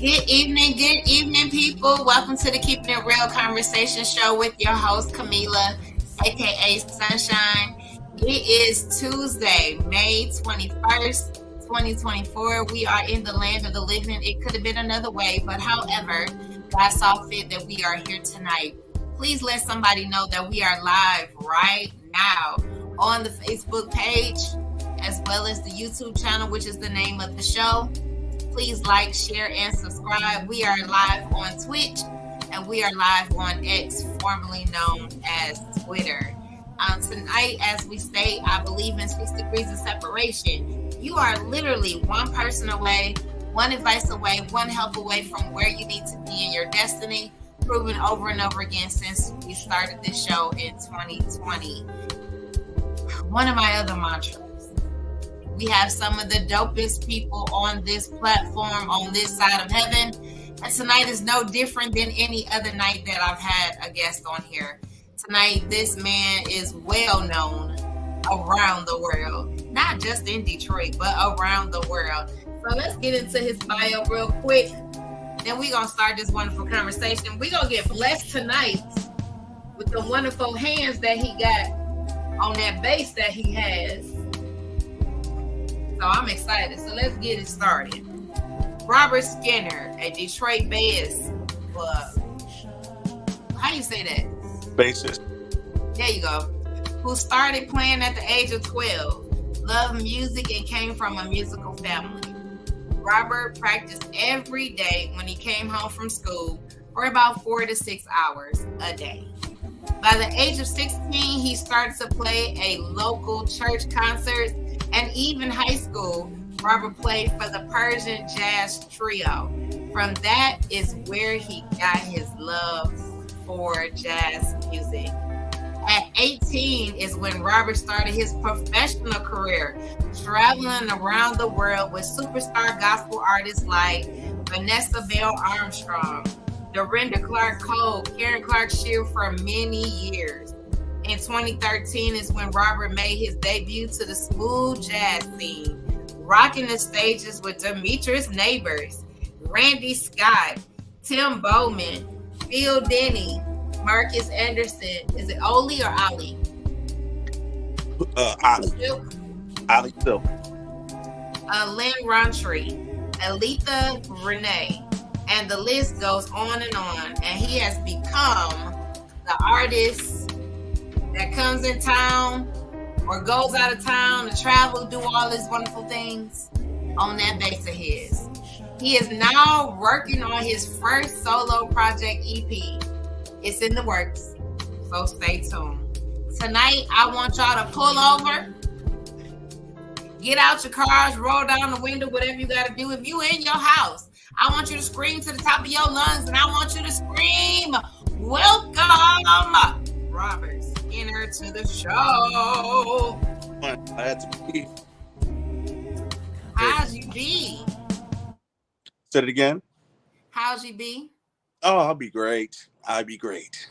Good evening, people. Welcome to the Keeping It Real Conversation Show with your host, Camila, aka Sunshine. It is Tuesday, May 21st, 2024. We are in the land of the living. It could have been another way, but however, God saw fit that we are here tonight. Please let somebody know that we are live right now on the Facebook page, as well as the YouTube channel, which is the name of the show. Please like, share, and subscribe. We are live on Twitch, and we are live on X, formerly known as Twitter. Tonight, as we state, I believe in 6 degrees of separation. You are literally one person away, one advice away, one help away from where you need to be in your destiny, proven over and over again since we started this show in 2020. One of my other mantras. We have some of the dopest people on this platform, on this side of heaven. And tonight is no different than any other night that I've had a guest on here. Tonight, this man is well known around the world, not just in Detroit, but around the world. So let's get into his bio real quick. Then we're going to start this wonderful conversation. We're going to get blessed tonight with the wonderful hands that he got on that bass that he has. So I'm excited. So let's get it started. Robert Skinner, a Detroit bass club. How you say that? Bassist. There you go. Who started playing at the age of 12, loved music, and came from a musical family. Robert practiced every day when he came home from school for about 4 to 6 hours a day. By the age of 16, he started to play a local church concert. And even high school, Robert played for the Persian Jazz Trio. From that is where he got his love for jazz music. At 18 is when Robert started his professional career, traveling around the world with superstar gospel artists like Vanessa Bell Armstrong, Dorinda Clark Cole, Karen Clark Sheard for many years. In 2013 is when Robert made his debut to the smooth jazz scene, rocking the stages with Demetrius Neighbors, Randy Scott, Tim Bowman, Phil Denny, Marcus Anderson. Is it Oli or Ali? Ali. Ali Silk. Lynn Rountree, Aletha Renee, and the list goes on. And he has become the artist that comes in town or goes out of town to travel, do all these wonderful things on that base of his. He is now working on his first solo project EP. It's in the works, so stay tuned. Tonight, I want y'all to pull over, get out your cars, roll down the window, whatever you got to do. If you in your house, I want you to scream to the top of your lungs, and I want you to scream, welcome, Robert Skinner, to the show. Glad to be. How's you be? Say it again. How's you be? Oh, I'll be great. I'll be great.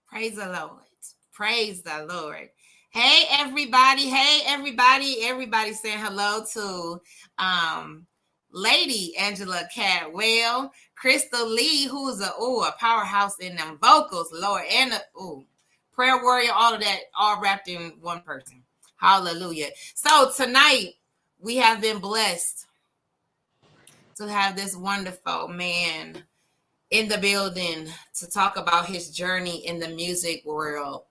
Praise the Lord. Praise the Lord. Hey, everybody. Hey, everybody. Everybody saying hello to Lady Angela Cadwell, Crystal Lee, who's a powerhouse in them vocals, Lord, and prayer warrior, all of that, all wrapped in one person. Hallelujah. So tonight we have been blessed to have this wonderful man in the building to talk about his journey in the music world.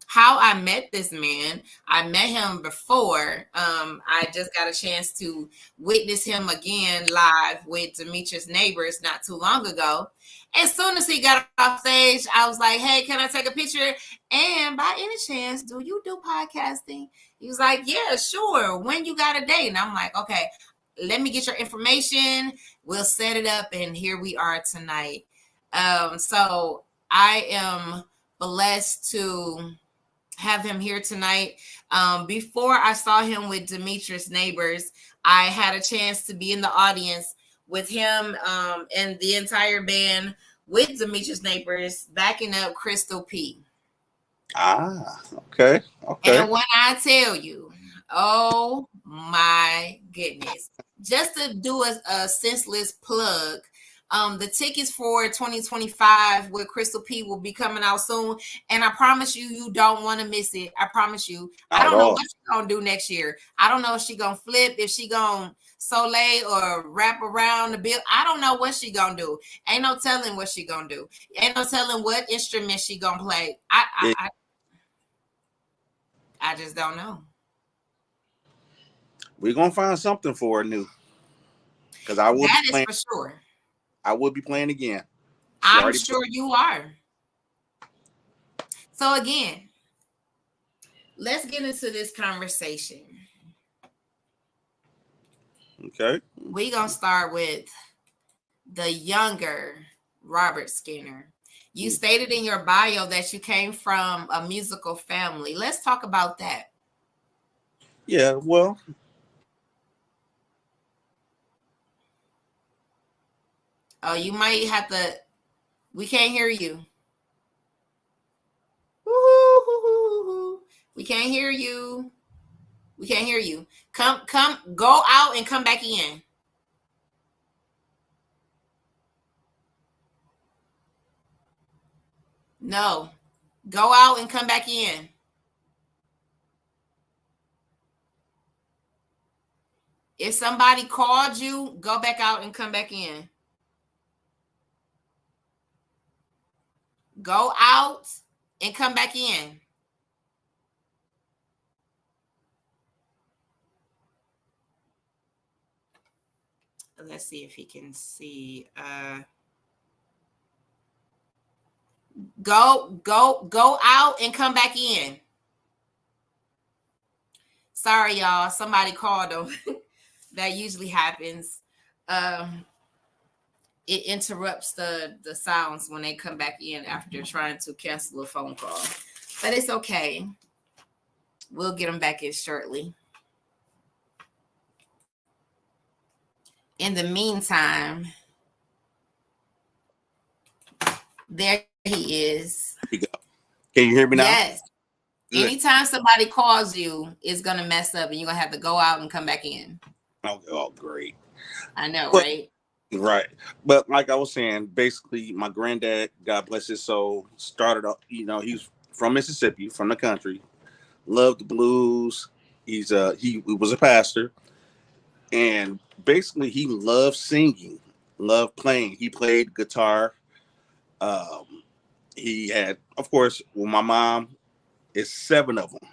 How I met this man, I met him before. I just got a chance to witness him again live with Demetrius Neighbors not too long ago. As soon as he got off stage, I was like, hey, can I take a picture? And by any chance, do you do podcasting? He was like, yeah, sure. When you got a date? And I'm like, okay, let me get your information. We'll set it up. And here we are tonight. So I am blessed to have him here tonight. Before I saw him with Demetrius Neighbors, I had a chance to be in the audience with him and the entire band with Demetrius Neighbors backing up Crystal P. Ah, okay. And when I tell you, Oh my goodness. Just to do a senseless plug, the tickets for 2025 with Crystal P will be coming out soon. And I promise you, you don't want to miss it. I promise you. I Not at don't know all. what she's gonna do next year. I don't know if she gonna flip, if she gonna soleil or wrap around the bill. I don't know what she gonna do. Ain't no telling what she gonna do. Ain't no telling what instrument she gonna play. Yeah, I just don't know. we're gonna find something for her new because I will be That is playing. for sure. I will be playing again. She I'm already sure you are. So again, let's get into this conversation. okay. We're gonna start with the younger Robert Skinner. You stated in your bio that you came from a musical family. Let's talk about that. Yeah. Well, Oh, you might have to. We can't hear you. Woo-hoo-hoo-hoo-hoo. We can't hear you. We can't hear you. Come, go out and come back in. No, go out and come back in. If somebody called you, go back out and come back in. Go out and come back in. Let's see if he can see. Go out and come back in. Sorry, y'all. Somebody called him. That usually happens. Um, it interrupts the sounds when they come back in after trying to cancel a phone call. But it's okay. We'll get them back in shortly. In the meantime, there he is. there we go. Can you hear me now? Yes. Good. Anytime somebody calls you, it's gonna mess up, and you're gonna have to go out and come back in. Oh, great. I know, But right? right. But like I was saying, basically, my granddad, God bless his soul, started up. He's from Mississippi, from the country. Loved the blues. He was a pastor, and basically, he loved singing, loved playing. He played guitar. Um, he had, of course, well, my mom is seven of them.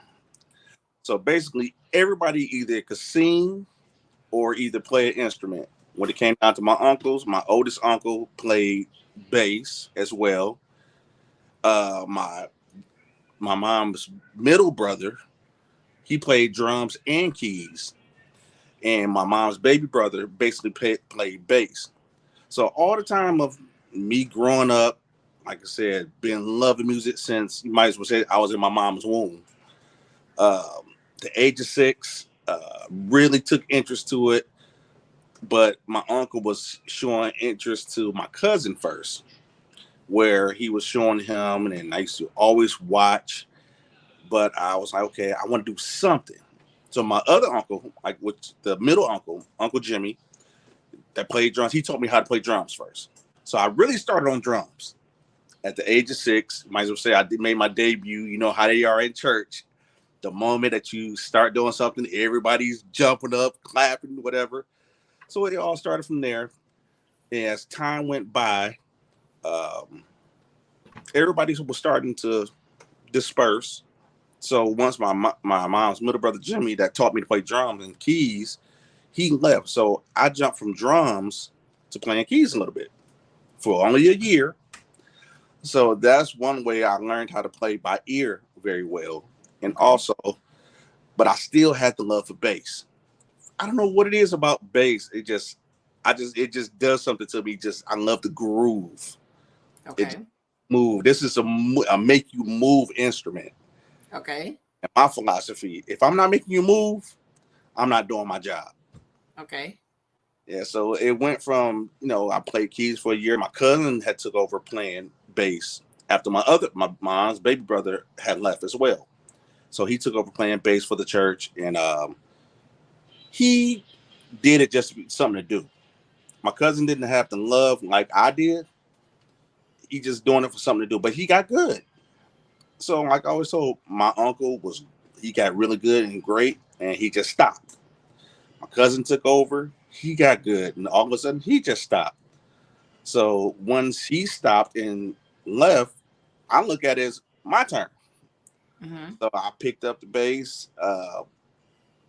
So basically, everybody either could sing or either play an instrument. When it came down to my uncles, my oldest uncle played bass as well. My mom's middle brother, he played drums and keys, and my mom's baby brother basically played bass. So all the time of me growing up, like I said, been loving music since you might as well say I was in my mom's womb. The age of 6, really took interest to it, but my uncle was showing interest to my cousin first, where he was showing him, and I used to always watch. But I was like, okay, I want to do something. So my other uncle, like with the middle uncle, Uncle Jimmy, that played drums, he taught me how to play drums first. So I really started on drums at the age of 6. Might as well say made my debut. You know how they are in church. The moment that you start doing something, everybody's jumping up, clapping, whatever. So it all started from there. And as time went by, um, everybody was starting to disperse. So once my mom's middle brother Jimmy, that taught me to play drums and keys, he left. So I jumped from drums to playing keys a little bit for only a year. So that's one way I learned how to play by ear very well. And Okay. also, but I still had the love for bass. I don't know what it is about bass. It just does something to me. Just I love the groove. It Okay. move. This is a make you move instrument. Okay. And my philosophy: if I'm not making you move, I'm not doing my job. Okay. Yeah. So it went from I played keys for a year. My cousin had took over playing bass after my mom's baby brother had left as well. So he took over playing bass for the church, and he did it just to be something to do. My cousin didn't have the love like I did. He just doing it for something to do, but he got good. So like I always told, my uncle was he got really good and great, and he just stopped. My cousin took over. He got good, and all of a sudden he just stopped. So once he stopped and left, I look at it as my turn. Mm-hmm. So I picked up the bass.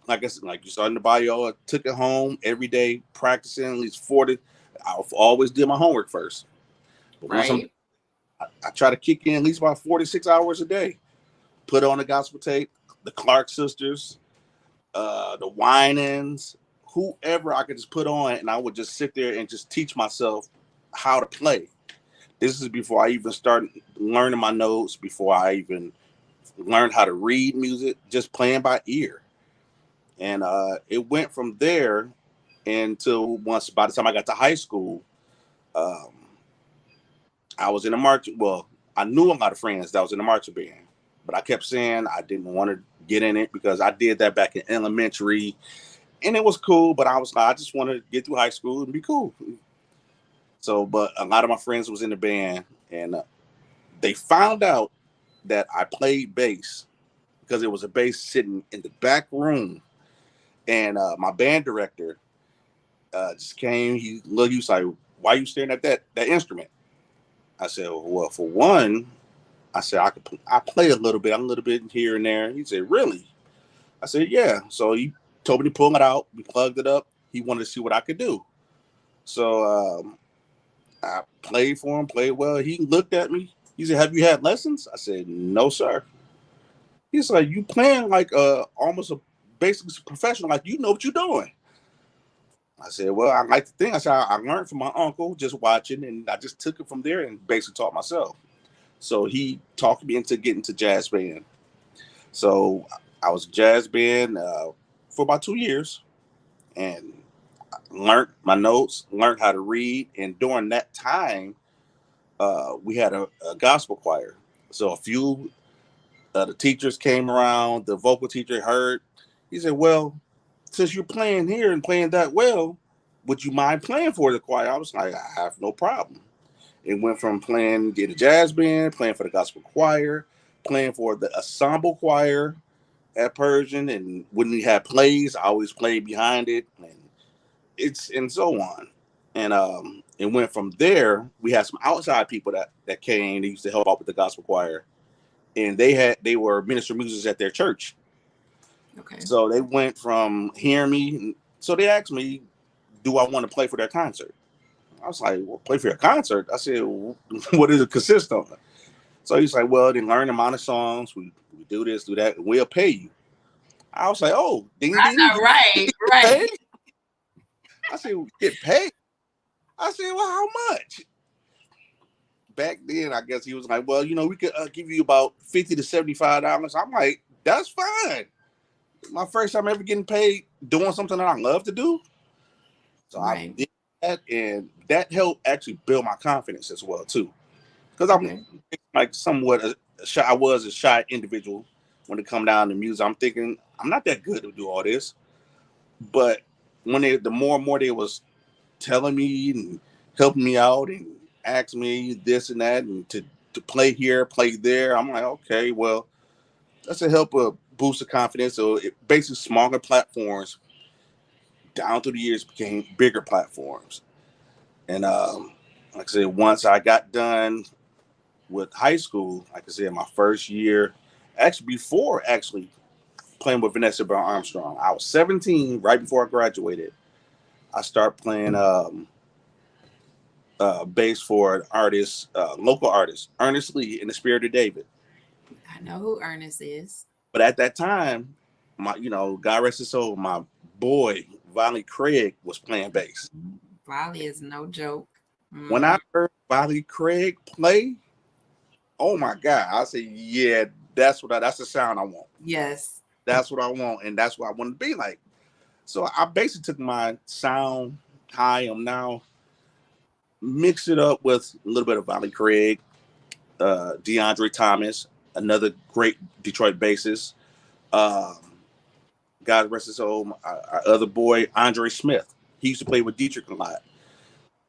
Like I said, like you saw in the bio, I took it home every day, practicing at least 40. I always did my homework first. But Right. I try to kick in at least about 46 hours a day. Put on the gospel tape, the Clark sisters, the Winans, whoever I could just put on, and I would just sit there and just teach myself how to play. This is before I even started learning my notes, before I even learned how to read music, just playing by ear. And it went from there until once by the time I got to high school, um, I was in a march. Well, I knew a lot of friends that was in the marching band, but I kept saying I didn't want to get in it because I did that back in elementary, and it was cool. But I was like, I just wanted to get through high school and be cool. So, but a lot of my friends was in the band, and they found out that I played bass because it was a bass sitting in the back room, and my band director just came. He looked. He was like, "Why are you staring at that instrument?" I said, "Well, for one, I said I play a little bit. I'm a little bit here and there." He said, "Really?" I said, "Yeah." So he told me to pull it out. We plugged it up. He wanted to see what I could do. So I played for him, played well. He looked at me. He said, "Have you had lessons?" I said, "No, sir." He's like, "You playing like almost a basically professional, like you know what you're doing." I said, "Well, I like to think." I said, "I learned from my uncle just watching, and I just took it from there and basically taught myself." So he talked me into getting to jazz band. So I was jazz band for about 2 years and learned my notes, learned how to read. And during that time, we had a gospel choir. So a few the teachers came around. The vocal teacher heard. He said, "Well, since you're playing here and playing that well, would you mind playing for the choir?" I was like, "I have no problem." It went from playing in the jazz band, playing for the gospel choir, playing for the ensemble choir at Persian, and when we had plays, I always played behind it, and it's and so on. And it went from there. We had some outside people that came. They used to help out with the gospel choir, and they were minister musicians at their church. Okay. So they went from hearing me. So they asked me, "Do I want to play for their concert?" I was like, "Well, play for your concert?" I said, "What does it consist of?" So he's like, "Well, then learn the amount of songs. We do this, do that, and we'll pay you." I was like, "Oh, ding ding, I you know, right, get right, paid?" I said, "Get paid?" I said, "Well, how much?" Back then, I guess he was like, "Well, we could give you about $50 to $75." I'm like, "That's fine." My first time ever getting paid doing something that I love to do. So I right. did that, and that helped actually build my confidence as well too. Because I'm Okay. like somewhat a shy. I was a shy individual when it come down to music. I'm thinking I'm not that good to do all this, but the more and more they was telling me and helping me out and asking me this and that and to play here, play there, I'm like, okay, well, that's a help boost the confidence. So it basically smaller platforms down through the years became bigger platforms. And like I said, once I got done with high school, like I said, my first year, actually before actually playing with Vanessa Brown Armstrong, I was 17 right before I graduated. I started playing bass for an artist, local artist, Ernest Lee in the Spirit of David. I know who Ernest is. But at that time, God rest his soul, my boy Valley Craig was playing bass. Volley is no joke. When Mm, I heard Valley Craig play, oh my God, I said, yeah, that's the sound I want. yes. That's what I want, and that's what I want to be like. So I basically took my sound, how I am now, mixed it up with a little bit of Valley Craig, DeAndre Thomas, another great Detroit bassist. Um, God rest his soul, our other boy, Andre Smith. He used to play with Dietrich a lot.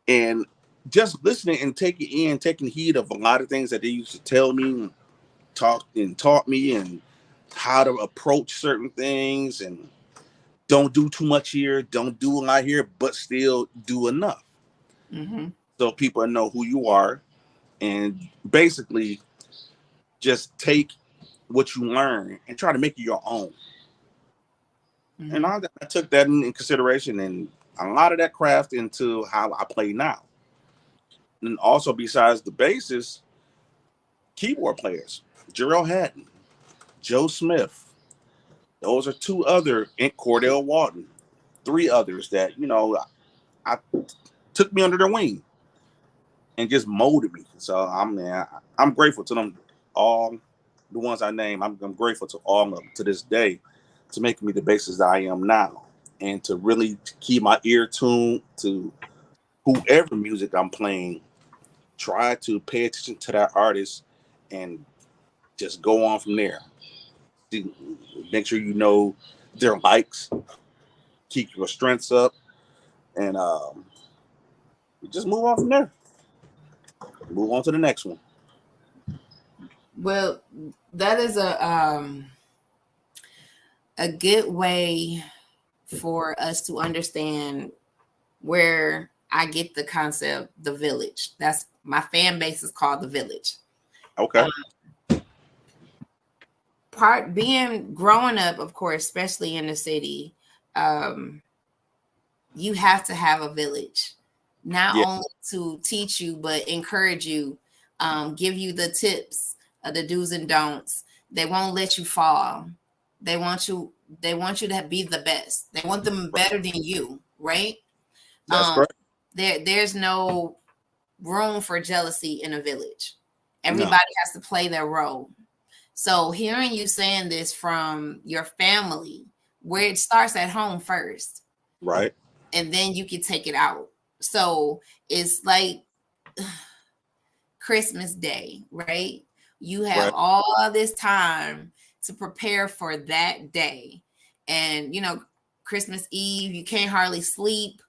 And just listening and taking heed of a lot of things that they used to tell me, taught me, and how to approach certain things, and don't do too much here, don't do a lot here, but still do enough. Mm-hmm. So people know who you are, and basically just take what you learn and try to make it your own. And Mm-hmm. I took that in consideration, and a lot of that craft into how I play now. And also, besides the bassist, keyboard players, Jarrell Hatton, Joe Smith. Those are two other, and Cordell Walton, three others that, I took me under their wing and just molded me. So I'm grateful to them all, the ones I name. I'm grateful to all of them to this day to make me the bassist that I am now, and to really keep my ear tuned to whoever music I'm playing. Try to pay attention to that artist and just go on from there. See- Make sure you know their likes, keep your strengths up, and just move on from there. Move on to the next one. Well, that is a good way for us to understand where I get the concept, the village. That's my fan base is called the village. Okay. Part being growing up, of course, especially in the city, um, you have to have a village, not Yeah. only to teach you, but encourage you, give you the tips, the do's and don'ts. They won't let you fall. They want you. They want you to be the best. They want them better than you, right? That's Um, correct. there's no room for jealousy in a village. No. Everybody has to play their role. So hearing you saying this from your family, where it starts at home first, Right. and then you can take it out. So it's like Christmas Day, right? You have Right. all this time to prepare for that day. And, Christmas Eve, you can't hardly sleep.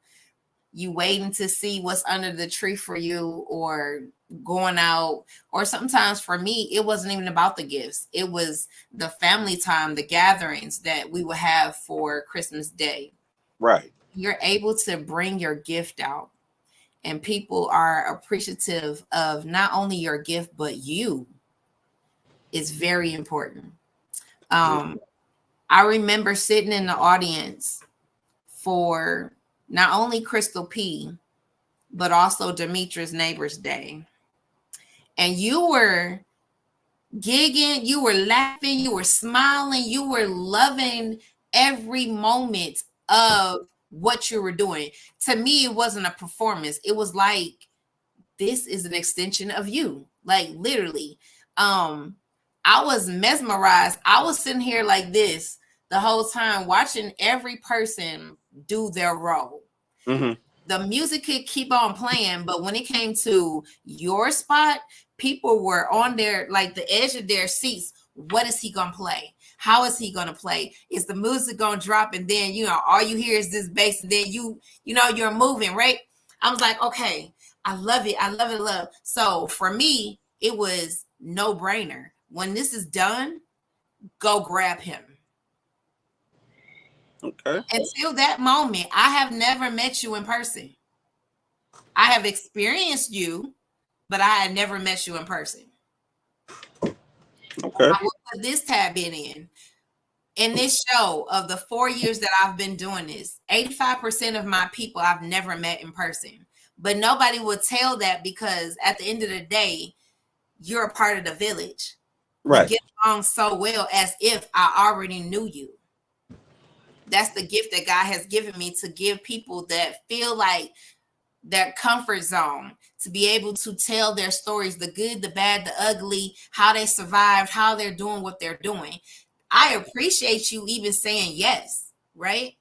You waiting to see what's under the tree for you, or going out. Or sometimes for me, it wasn't even about the gifts. It was the family time, the gatherings that we would have for Christmas Day. Right. You're able to bring your gift out, and people are appreciative of not only your gift but you. Is very important. Yeah. um I remember sitting in the audience for not only Crystal P but also Demetra's Neighbors Day, and you were gigging, you were laughing, you were smiling, you were loving every moment of what you were doing. To me, it wasn't a performance. It was like, this is an extension of you, like literally. um I was mesmerized. I was sitting here like this the whole time, watching every person do their role. Hmm. The music could keep on playing, but when it came to your spot, people were on their, like, the edge of their seats. What is he gonna play? How is he gonna play? Is the music gonna drop, and then all you hear is this bass, and then you're moving, right? I was like, okay, I love it, I love it, love. So for me, it was no brainer. When this is done, go grab him. Okay. Until that moment, I have never met you in person. I have experienced you, but I had never met you in person. Okay. I will put this tab in. In this show of the 4 years that I've been doing this, 85% of my people I've never met in person. But nobody would tell that, because at the end of the day, you're a part of the village. We Right. get along so well as if I already knew you. That's the gift that God has given me, to give people that feel like their comfort zone, to be able to tell their stories, the good, the bad, the ugly, how they survived, how they're doing what they're doing. I appreciate you even saying yes, right?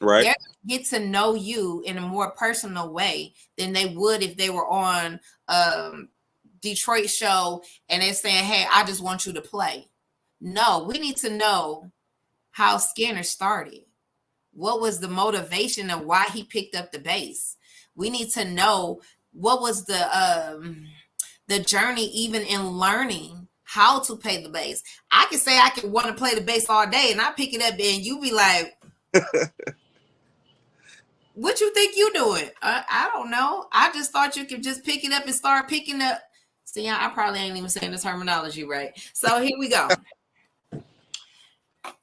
Right. They're gonna get to know you in a more personal way than they would if they were on Detroit show and they're saying, hey, I just want you to play. No, we need to know how Skinner started. What was the motivation of why he picked up the bass? We need to know what was the journey even in learning how to play the bass. I can say I can want to play the bass all day and I pick it up and you be like, what you think you doing? I don't know. I just thought you could just pick it up and start picking up. See, I probably ain't even saying the terminology right. So here we go.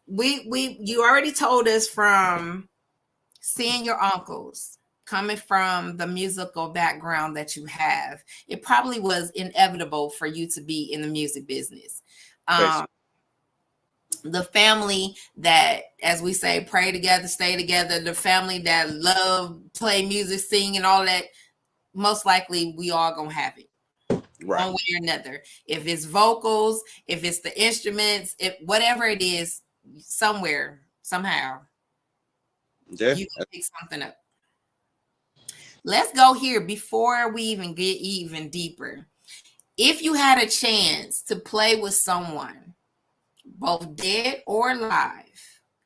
You already told us from seeing your uncles, coming from the musical background that you have, it probably was inevitable for you to be in the music business. The family that, as we say, pray together, stay together, the family that love, play music, sing, and all that, most likely we all gonna have it. Right. One way or another. If it's vocals, if it's the instruments, if whatever it is, somewhere, somehow, you can pick something up. Let's go here before we even get even deeper. If you had a chance to play with someone, both dead or alive,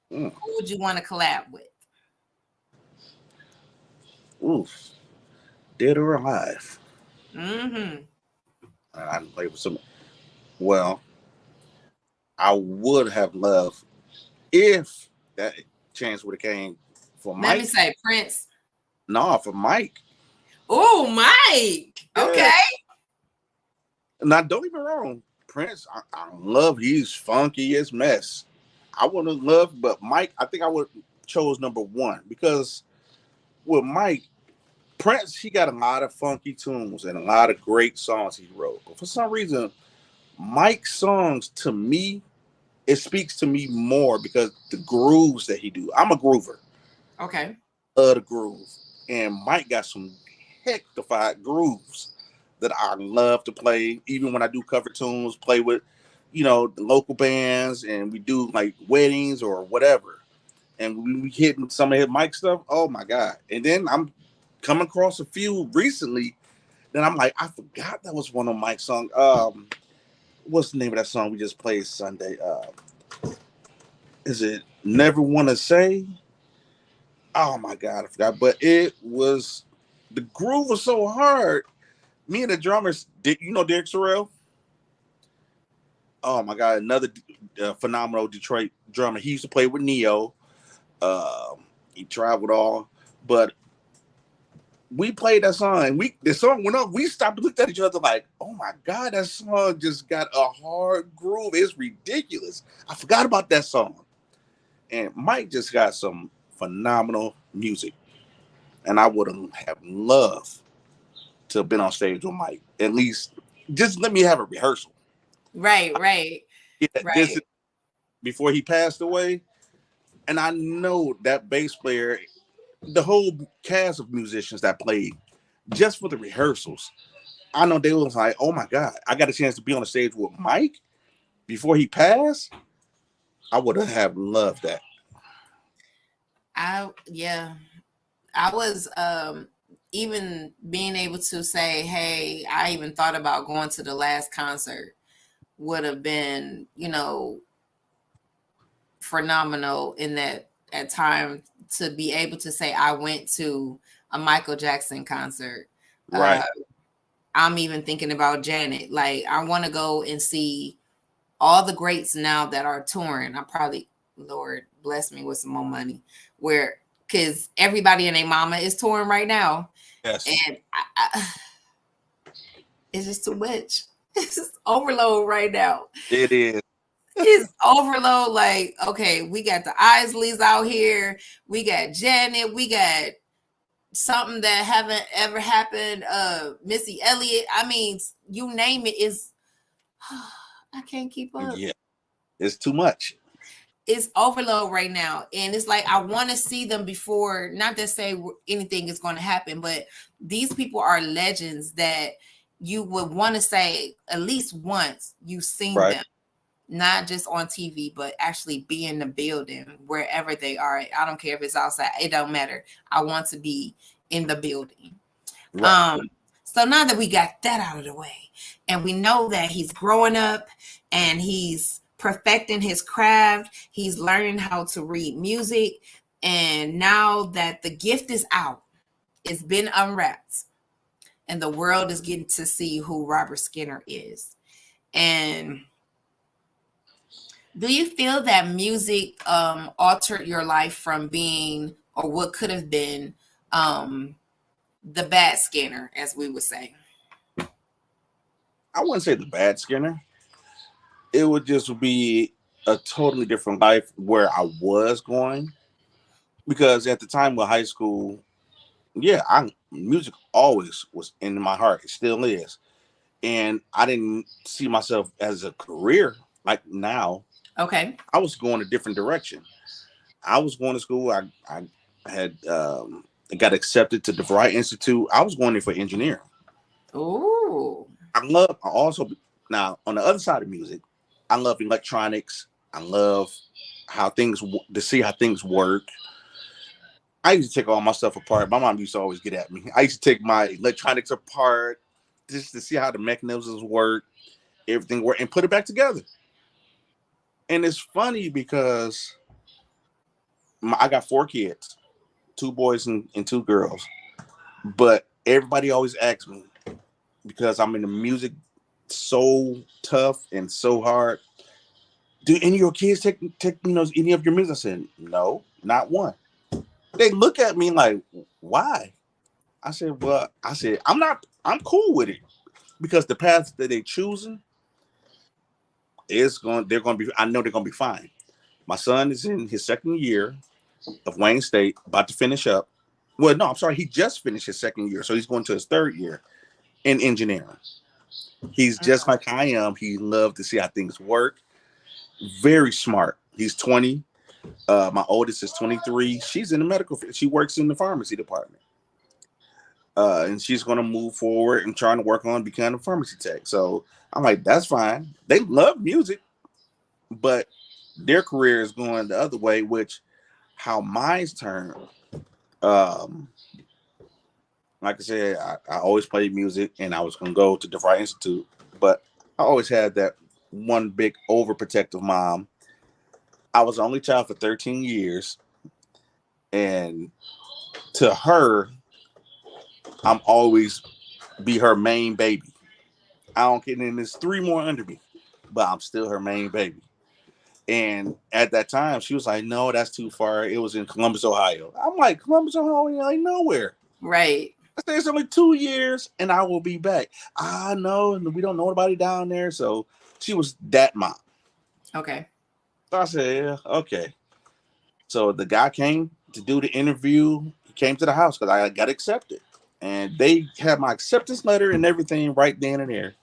who would you want to collab with? Oof. Dead or alive? Mm-hmm. I'd play with some. Well, I would have loved if that chance would have came for Mike. Let me say Prince. No, for Mike. Oh, Mike. Yeah. Okay. Now, don't get me wrong. Prince, I love. He's funky as mess. I would have loved, but Mike, I think I would have chose number one because with Mike, Prince, he got a lot of funky tunes and a lot of great songs he wrote. But for some reason, Mike's songs, to me, it speaks to me more because the grooves that he do. I'm a groover. Okay. The groove. And Mike got some hectified grooves that I love to play. Even when I do cover tunes, play with, the local bands, and we do like weddings or whatever. And we hitting some of his Mike stuff. Oh my God. And then I'm coming across a few recently. Then I'm like, I forgot that was one of Mike's songs. What's the name of that song we just played Sunday? Is it Never Wanna Say? Oh my God, I forgot. But it was, the groove was so hard. Me and the drummers, Derek Sorrell? Oh my God, another phenomenal Detroit drummer. He used to play with Neo. He traveled all, but we played that song and the song went up. We stopped and looked at each other like, oh my God, that song just got a hard groove. It's ridiculous. I forgot about that song. And Mike just got some phenomenal music. And I would have loved to have been on stage with Mike. At least just let me have a rehearsal. Right. Yeah, right. Before he passed away. And I know that bass player, the whole cast of musicians that played just for the rehearsals, I know they was like, oh my God, I got a chance to be on the stage with Mike before he passed. I would have loved that. I was even being able to say, hey, I even thought about going to the last concert would have been, phenomenal in that at time to be able to say I went to a Michael Jackson concert. Right. I'm even thinking about Janet. Like, I want to go and see all the greats now that are touring. I probably, Lord bless me with some more money, because everybody and their mama is touring right now. Yes. And it's just too much. It's just overload right now. It is. It's overload. Like, okay, we got the Isleys out here. We got Janet. We got something that haven't ever happened. Missy Elliott. I mean, you name it. Is I can't keep up. Yeah, it's too much. It's overload right now, and it's like I want to see them before. Not to say anything is going to happen, but these people are legends that you would want to say at least once you've seen them. Not just on TV, but actually be in the building wherever they are. I don't care if it's outside. It don't matter. I want to be in the building. Right. So now that we got that out of the way and we know that he's growing up and he's perfecting his craft. He's learning how to read music. And now that the gift is out, it's been unwrapped, and the world is getting to see who Robert Skinner is. And do you feel that music altered your life from being, or what could have been, um, the bad Skinner, as we would say? I wouldn't say the bad Skinner. It would just be a totally different life where I was going, because at the time of high school, yeah, I music always was in my heart. It still is, and I didn't see myself as a career like now. Okay. I was going a different direction. I was going to school. I had got accepted to the DeVry Institute. I was going there for engineering. Oh. I also, now on the other side of music, I love electronics. I love to see how things work. I used to take all my stuff apart. My mom used to always get at me. I used to take my electronics apart just to see how the mechanisms work, everything work, and put it back together. And it's funny because I got 4 kids, 2 boys and 2 girls. But everybody always asks me, because I'm in the music so tough and so hard. Do any of your kids take any of your music? I said, no, not one. They look at me like, why? I said, well, I'm cool with it, because the path that they choosing they're going to be, I know they're going to be fine. My son is in his second year of Wayne State, about to finish up. Well, no, I'm sorry. He just finished his second year. So he's going to his third year in engineering. He's just like I am. He loves to see how things work. Very smart. He's 20. My oldest is 23. She's in the medical field. She works in the pharmacy department. And she's going to move forward and trying to work on becoming a pharmacy tech. So I'm like, that's fine. They love music, but their career is going the other way, which how mine's turned. Um, like I said, I always played music, and I was going to go to DeVry Institute, but I always had that one big overprotective mom. I was the only child for 13 years, and to her, I'm always be her main baby. I don't get in. There's 3 more under me, but I'm still her main baby. And at that time, she was like, "No, that's too far." It was in Columbus, Ohio. I'm like, "Columbus, Ohio, ain't nowhere." Right. I said, "It's only 2 years, and I will be back." I know, and we don't know anybody down there. So she was that mom. Okay. So I said, yeah, okay. So the guy came to do the interview. He came to the house because I got accepted, and they had my acceptance letter and everything right then and there.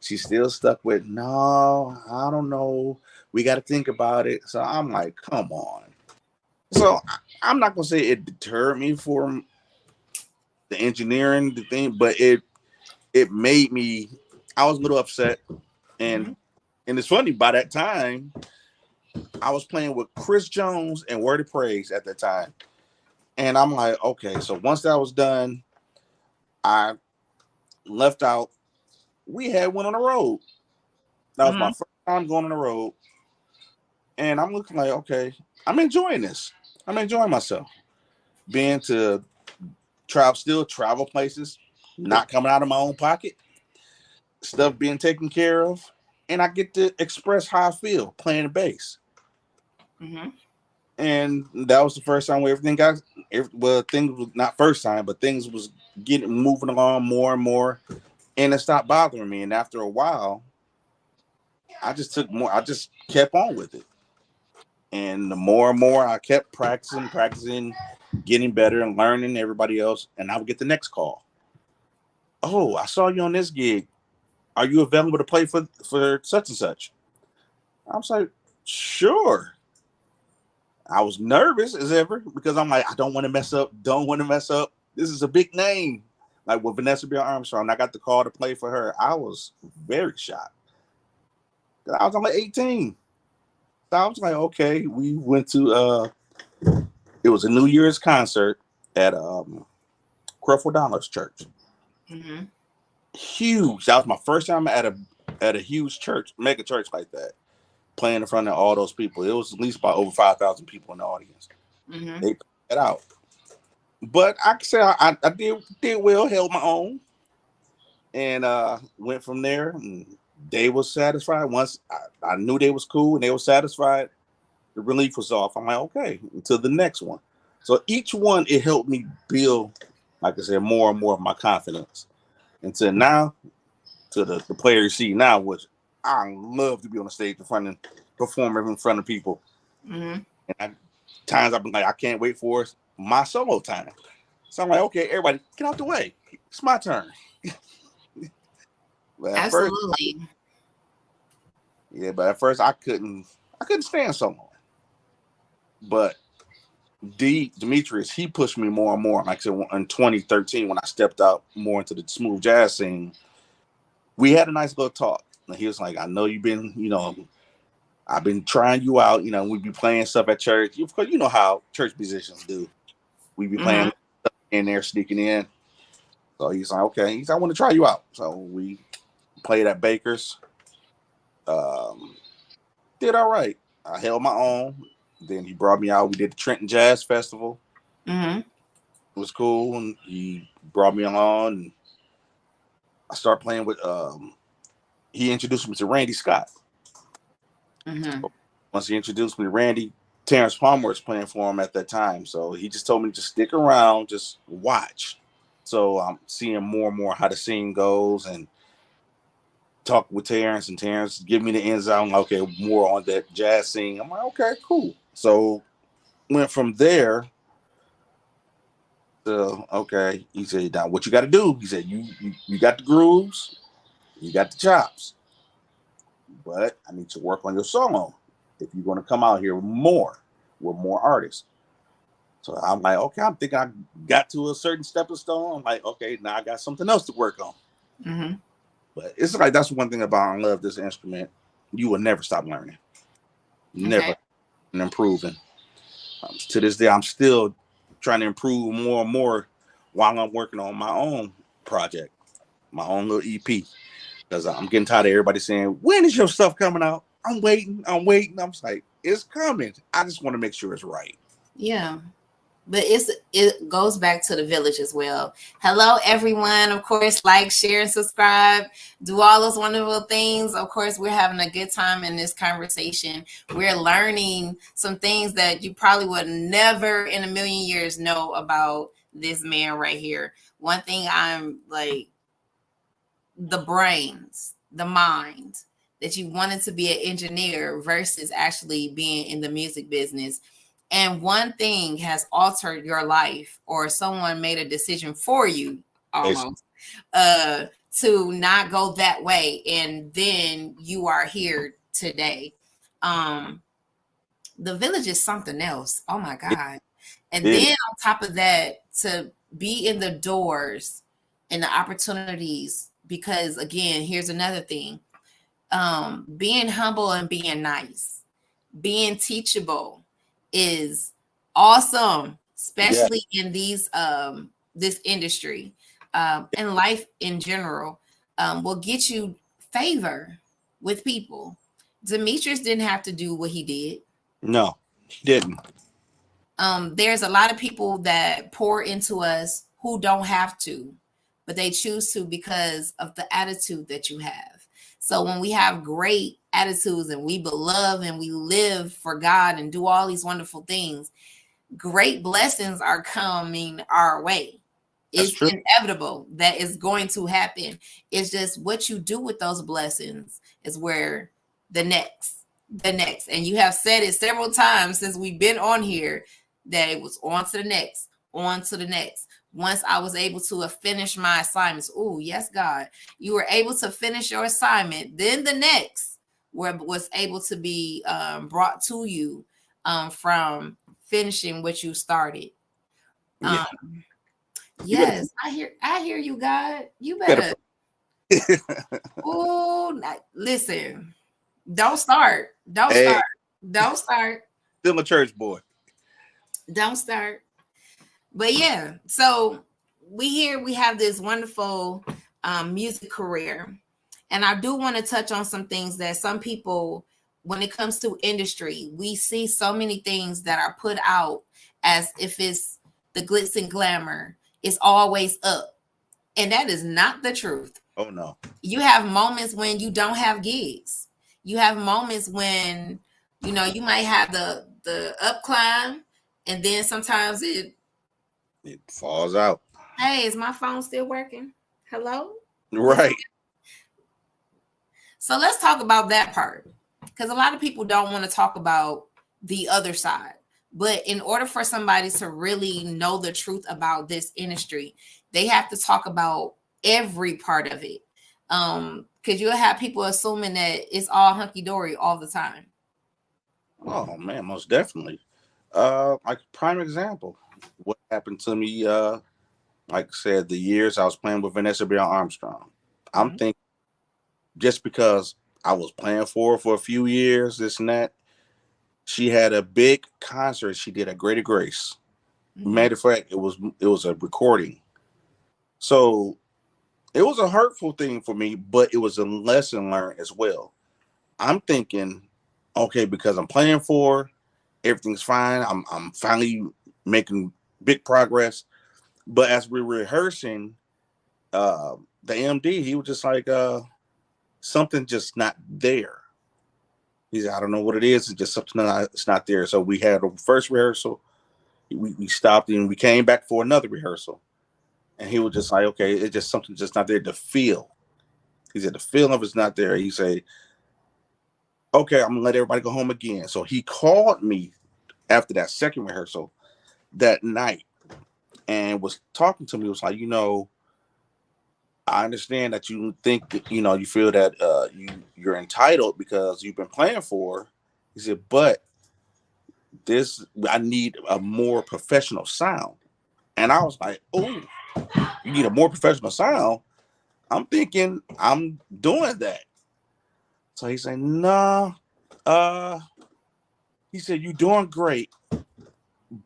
She's still stuck with, no, I don't know. We got to think about it. So I'm like, come on. So I'm not gonna say it deterred me from the engineering the thing, but it made me. I was a little upset, and Mm-hmm. and it's funny. By that time, I was playing with Chris Jones and Word of Praise at that time, and I'm like, okay. So once that was done, I left out. We had one on the road. That was my Mm-hmm. first time going on the road, and I'm looking like, okay, I'm enjoying this. I'm enjoying myself. Being to travel places, not coming out of my own pocket, stuff being taken care of, and I get to express how I feel playing the bass. Mm-hmm. And that was the first time where everything got, well, things was not first time, but things was getting moving along more and more, and it stopped bothering me. And after a while, I just kept on with it. And the more and more I kept practicing, getting better and learning everybody else, and I would get the next call. Oh, I saw you on this gig. Are you available to play for such and such? I was like, sure. I was nervous as ever because I'm like, I don't want to mess up. Don't want to mess up. This is a big name. Like with Vanessa Bill Armstrong, I got the call to play for her. I was very shocked. I was only 18. So I was like, okay. We went to it was a New Year's concert at Creflo Dollar's church. Mm-hmm. Huge. That was my first time at a huge church, mega church like that. playing in front of all those people. It was at least about over 5,000 people in the audience. Mm-hmm. They put it out, but I can say I did well, held my own, and went from there. And they was satisfied. Once I knew they was cool and they were satisfied, the relief was off. I'm like, okay, until the next one. So each one, it helped me build, like I said, more and more of my confidence. Until now, to the player you see now, which I love to be on the stage in front and perform in front of people. Mm-hmm. And times I've been like, I can't wait for my solo time. So I'm like, okay, everybody, get out the way. It's my turn. But at first, Absolutely. but at first I couldn't stand solo. But Demetrius, he pushed me more and more. Like I said, in 2013, when I stepped out more into the smooth jazz scene, we had a nice little talk. And he was like, I know you've been, I've been trying you out. We be playing stuff at church. Of course, you know how church musicians do. We be Mm-hmm. playing in there, sneaking in. So he's like, okay. He's like, I want to try you out. So we played at Baker's. Um, did all right. I held my own. Then he brought me out. We did the Trenton Jazz Festival. Mm-hmm. It was cool. And he brought me along. And I started playing with, he introduced me to Randy Scott. Mm-hmm. So once he introduced me to Randy, Terrence Palmer was playing for him at that time. So he just told me to stick around, just watch. So I'm seeing more and more how the scene goes and talk with Terrence, and Terrence give me the ins out. Okay, more on that jazz scene. I'm like, okay, cool. So went from there to, okay. He said, now what you got to do? He said, you got the grooves, you got the chops, but I need to work on your solo if you're going to come out here with more artists. So I'm like, okay, I'm thinking I got to a certain stepping stone. I'm like, okay, now I got something else to work on. Mm-hmm. But it's like that's one thing about I love this instrument. You will never stop learning, Okay. never, and improving. To this day, I'm still trying to improve more and more while I'm working on my own project, my own little EP. Because I'm getting tired of everybody saying, "When is your stuff coming out?" I'm waiting. I'm waiting. I'm just like, it's coming. I just want to make sure it's right. Yeah. But it goes back to the village as well. Hello, everyone. Of course, like, share, and subscribe. Do all those wonderful things. Of course, we're having a good time in this conversation. We're learning some things that you probably would never in a million years know about this man right here. One thing I'm like, the brains, the mind, that you wanted to be an engineer versus actually being in the music business. And one thing has altered your life, or someone made a decision for you Basically, almost, uh, to not go that way. And then you are here today. Um, the village is something else. Oh my it, God. And it then on top of that, to be in the doors and the opportunities, because again, here's another thing. Being humble and being nice, being teachable is awesome, yeah, especially in this industry, and life in general, will get you favor with people. Demetrius didn't have to do what he did. no, he didn't. There's a lot of people that pour into us who don't have to, but they choose to because of the attitude that you have. So when we have great attitudes and we love and we live for God and do all these wonderful things, great blessings are coming our way. That's It's true. inevitable that is going to happen. It's just what you do with those blessings is where the next. And you have said it several times since we've been on here that it was on to the next, on to the next. Once I was able to finish my assignments, oh, yes, God, you were able to finish your assignment. Then the next was able to be brought to you from finishing what you started. Yeah, Um, you better, yes, I hear you, God. You better. better. Oh, listen. Don't start. Don't Hey, start. Don't start. still a church boy. Don't start. But yeah, so we have this wonderful music career, and I do want to touch on some things that some people when it comes to industry, we see so many things that are put out as if it's the glitz and glamour. It's always up. And that is not the truth. Oh no. You have moments when you don't have gigs. You have moments when, you might have the up climb, and then sometimes It falls out. hey, is my phone still working? Hello? Right. So let's talk about that part, because a lot of people don't want to talk about the other side. But in order for somebody to really know the truth about this industry, they have to talk about every part of it. Because you'll have people assuming that it's all hunky dory all the time. Oh man, most definitely. Like prime example, what happened to me? Like I said, the years I was playing with Vanessa Bell Armstrong. I'm Mhm. thinking just because I was playing for her for a few years, this and that. She had a big concert she did at Greater Grace. Mhm. Matter of fact, it was a recording. So it was a hurtful thing for me, but it was a lesson learned as well. I'm thinking, okay, because I'm playing for her, everything's fine. I'm finally making big progress. But as we were rehearsing, the MD, he was just like, something just not there. He said, I don't know what it is. It's just something it's not there. So we had a first rehearsal. We stopped and we came back for another rehearsal. And he was just like, okay, it's just something just not there to feel. He said, the feeling of it's not there. He said, okay, I'm going to let everybody go home again. So he called me after that second rehearsal that night and was talking to me. Was like, I understand that you think that, you feel that you're entitled because you've been playing for. He said, but this I need a more professional sound. And I was like, oh, you need a more professional sound. I'm thinking I'm doing that. So he said, no, uh, he said, you're doing great,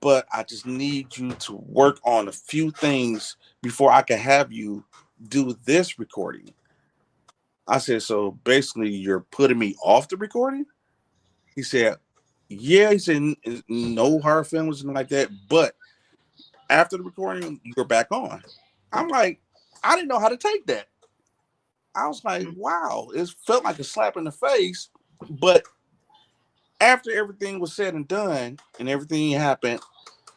but I just need you to work on a few things before I can have you do this recording. I said, so basically you're putting me off the recording? He said, yeah. He said, no hard feelings and like that, but after the recording, you're back on. I'm like, I didn't know how to take that. I was like, Mhm. wow, it felt like a slap in the face. But after everything was said and done and everything happened,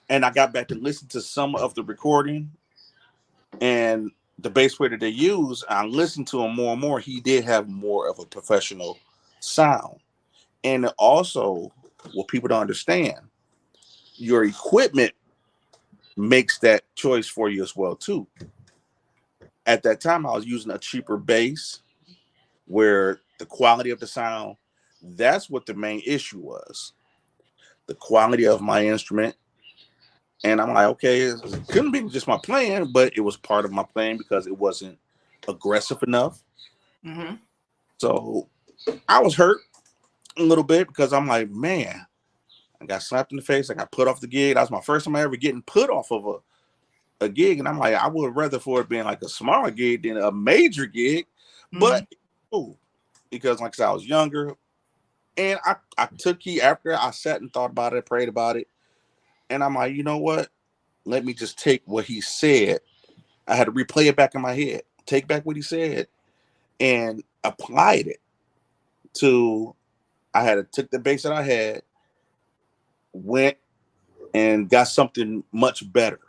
and I got back to listen to some of the recording and the bass player that they use, I listened to him more and more. He did have more of a professional sound. And also, what people don't understand, your equipment makes that choice for you as well too. At that time, I was using a cheaper bass where the quality of the sound, that's what the main issue was. The quality of my instrument. And I'm like, okay, it couldn't be just my playing, but it was part of my playing because it wasn't aggressive enough. Mhm. So I was hurt a little bit because I'm like, man, I got slapped in the face. I got put off the gig. That was my first time ever getting put off of a gig. And I'm like, I would rather for it being like a smaller gig than a major gig. But Mhm. oh, because like I said, I was younger. And I took he after I sat and thought about it, prayed about it. And I'm like, you know what? Let me just take what he said. I had to replay it back in my head, take back what he said, and applied it to. I had to took the bass that I had, went and got something much better,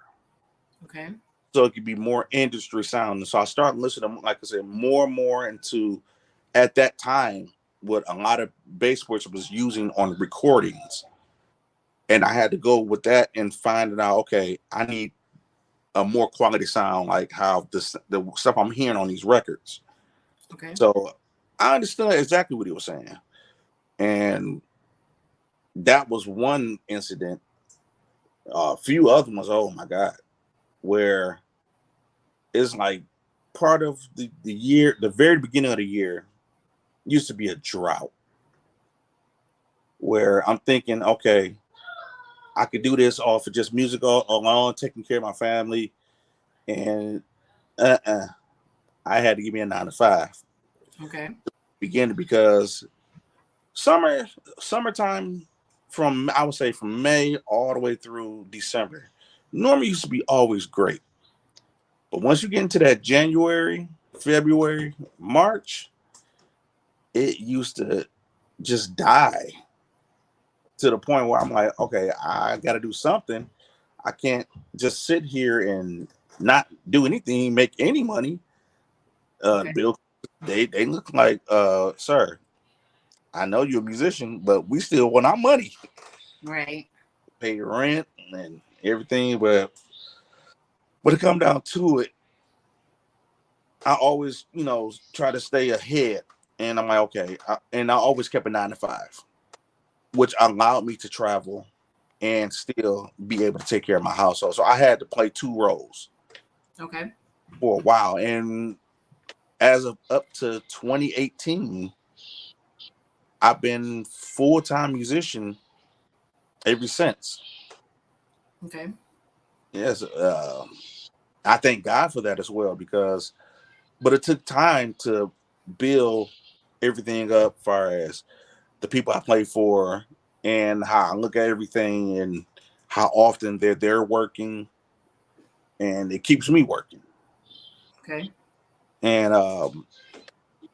Okay. so it could be more industry sound. And so I started listening, like I said, more and more into at that time what a lot of bass players was using on recordings, and I had to go with that and find out. Okay, I need a more quality sound, like how the stuff I'm hearing on these records. Okay. So I understood exactly what he was saying. And that was one incident. A few other ones, oh my God, where it's like part of the year, the very beginning of the year used to be a drought where I'm thinking, okay, I could do this all for just music all alone, taking care of my family. And uh-uh, I had to give me a 9 to 5 Okay. beginning because Summer, summertime, from I would say from May all the way through December, normally used to be always great. But once you get into that January, February, March, it used to just die to the point where I'm like, okay, I got to do something. I can't just sit here and not do anything, make any money. Okay. Bill, they look like, sir, I know you're a musician, but we still want our money, Right. pay rent and everything. But when it come down to it, I always, try to stay ahead. And I'm like, okay, and I always kept a 9 to 5, which allowed me to travel and still be able to take care of my household. So I had to play two roles Okay. for a while. And as of up to 2018, I've been full-time musician ever since. Okay. Yes, I thank God for that as well because, but it took time to build everything up, far as the people I play for and how I look at everything and how often they're working, and it keeps me working. Okay. And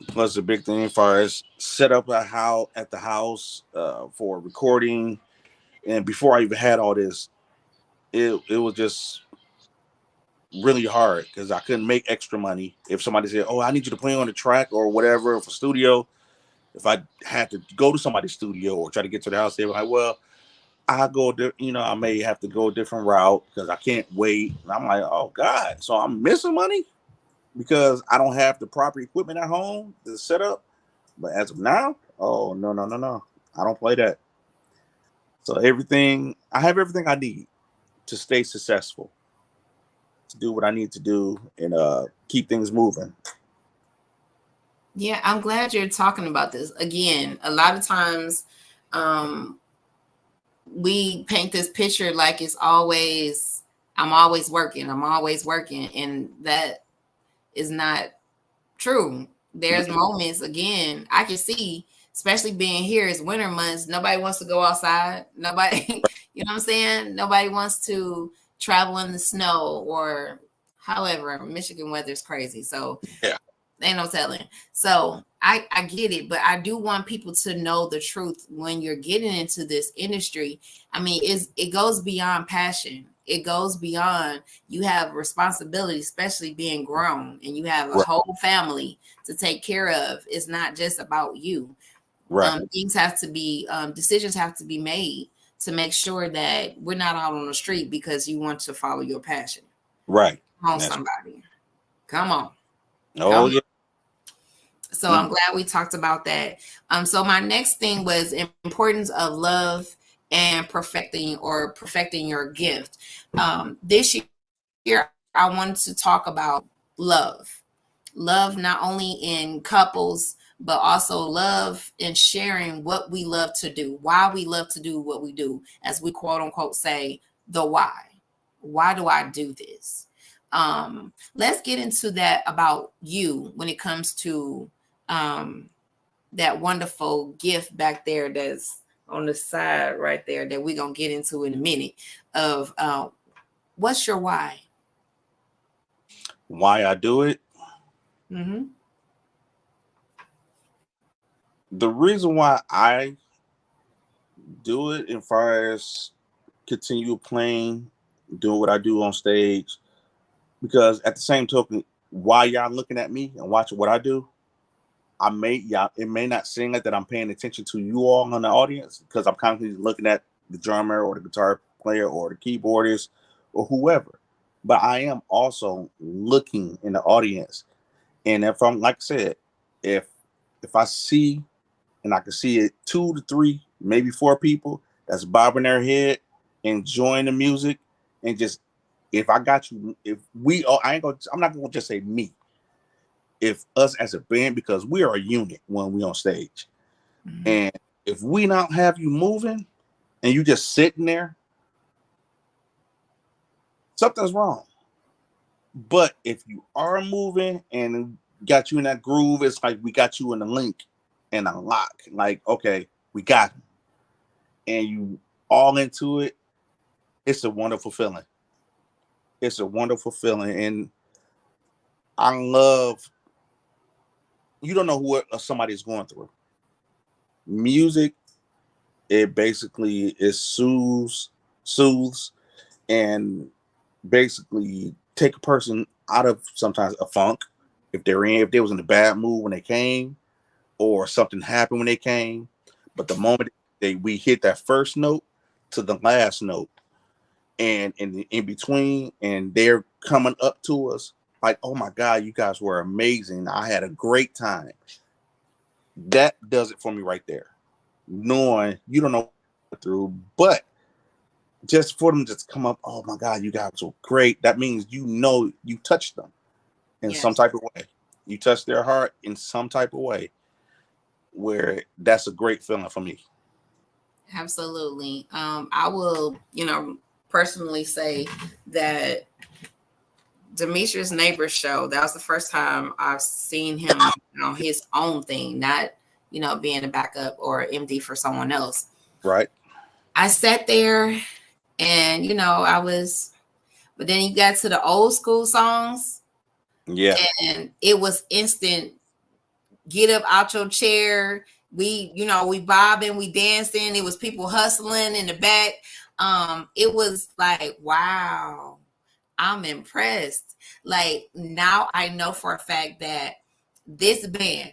plus the big thing as far as set up a house at the house for recording. And before I even had all this, it was just really hard because I couldn't make extra money. If somebody said, "Oh, I need you to play on the track or whatever for studio," if I had to go to somebody's studio or try to get to the house, they were like, "Well, I go, I may have to go a different route because I can't wait." And I'm like, "Oh God!" So I'm missing money because I don't have the proper equipment at home to set up. But as of now, oh no, no, no, no, I don't play that. So I have everything I need to stay successful, to do what I need to do, and keep things moving. Yeah, I'm glad you're talking about this. Again, a lot of times um we paint this picture like it's always I'm always working, I'm always working, and that is not true. There's moments, again, I can see, especially being here, it's winter months. Nobody wants to go outside. Nobody, you know what I'm saying? Nobody wants to travel in the snow or however, Michigan weather is crazy. So Yeah, ain't no telling. So I get it, but I do want people to know the truth when you're getting into this industry. I mean, it goes beyond passion. It goes beyond, you have responsibility, especially being grown and you have a right, whole family to take care of. It's not just about you. right, Things have to be decisions have to be made to make sure that we're not out on the street because you want to follow your passion. right. Come on, That's somebody. Come on. Come oh on. yeah. So Mm. I'm glad we talked about that. So my next thing was importance of love and perfecting your gift. This year I wanted to talk about love. Love not only in couples, but also love in sharing what we love to do, why we love to do what we do, as we quote unquote say, the why. Why do I do this? Let's get into that about you when it comes to um, that wonderful gift back there that's on the side right there that we're going to get into in a minute of what's your why? Why I do it? Mm-hmm. The reason why I do it, as far as continue playing, doing what I do on stage, because at the same token, while y'all looking at me and watching what I do, it may not seem like that I'm paying attention to you all in the audience because I'm constantly looking at the drummer or the guitar player or the keyboardist or whoever. But I am also looking in the audience. And if I'm, like I said, if if I see, and I can see it, 2 to 3, maybe 4 people that's bobbing their head, enjoying the music, and just, if I got you, if we all, I'm not gonna just say me, if us as a band, because we are a unit when we on stage, Mm-hmm. and if we not have you moving and you just sitting there, something's wrong. But if you are moving and got you in that groove, it's like we got you in the link. and a lock. Like, okay, we got him. And you all into it. It's a wonderful feeling. It's a wonderful feeling. And I love, you don't know what somebody's going through. Music, it basically is soothes, and basically take a person out of sometimes a funk if they was in a bad mood when they came, or something happened when they came. But the moment we hit that first note to the last note, and in between, and they're coming up to us like, oh my God, you guys were amazing. I had a great time. That does it for me right there. Knowing you don't know what through, but just for them to come up, oh my God, you guys were great. That means you touched them in some Yes. type of way. You touched their heart in some type of way, where that's a great feeling for me. Absolutely. I will, personally say that Demetrius Neighbors show, that was the first time I've seen him on his own thing, not, being a backup or MD for someone else. Right. I sat there and, but then you got to the old school songs Yeah. and it was instant get up out your chair. We bobbing, we dancing. It was people hustling in the back. It was like, wow, I'm impressed. Like now I know for a fact that this band,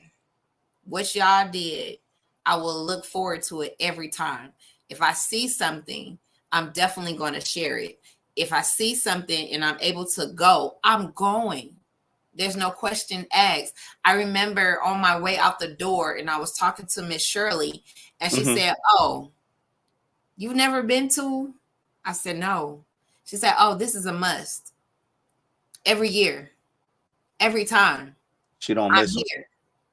what y'all did, I will look forward to it every time. If I see something, I'm definitely going to share it. If I see something and I'm able to go, I'm going. There's no question asked. I remember on my way out the door and I was talking to Miss Shirley and she Mm-hmm. said, "Oh, you've never been to?" I said, "No." She said, "Oh, this is a must. Every year, every time. She don't I'm miss them. here.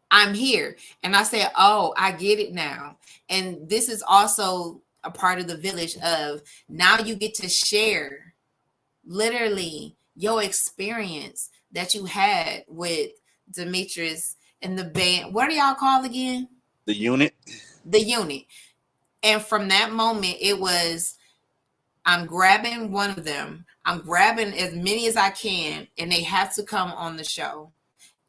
I'm here." And I said, "Oh, I get it now." And this is also a part of the village of now you get to share literally your experience that you had with Demetrius and the band. What are y'all called again? The unit. The unit. And from that moment, it was I'm grabbing one of them. I'm grabbing as many as I can, and they have to come on the show.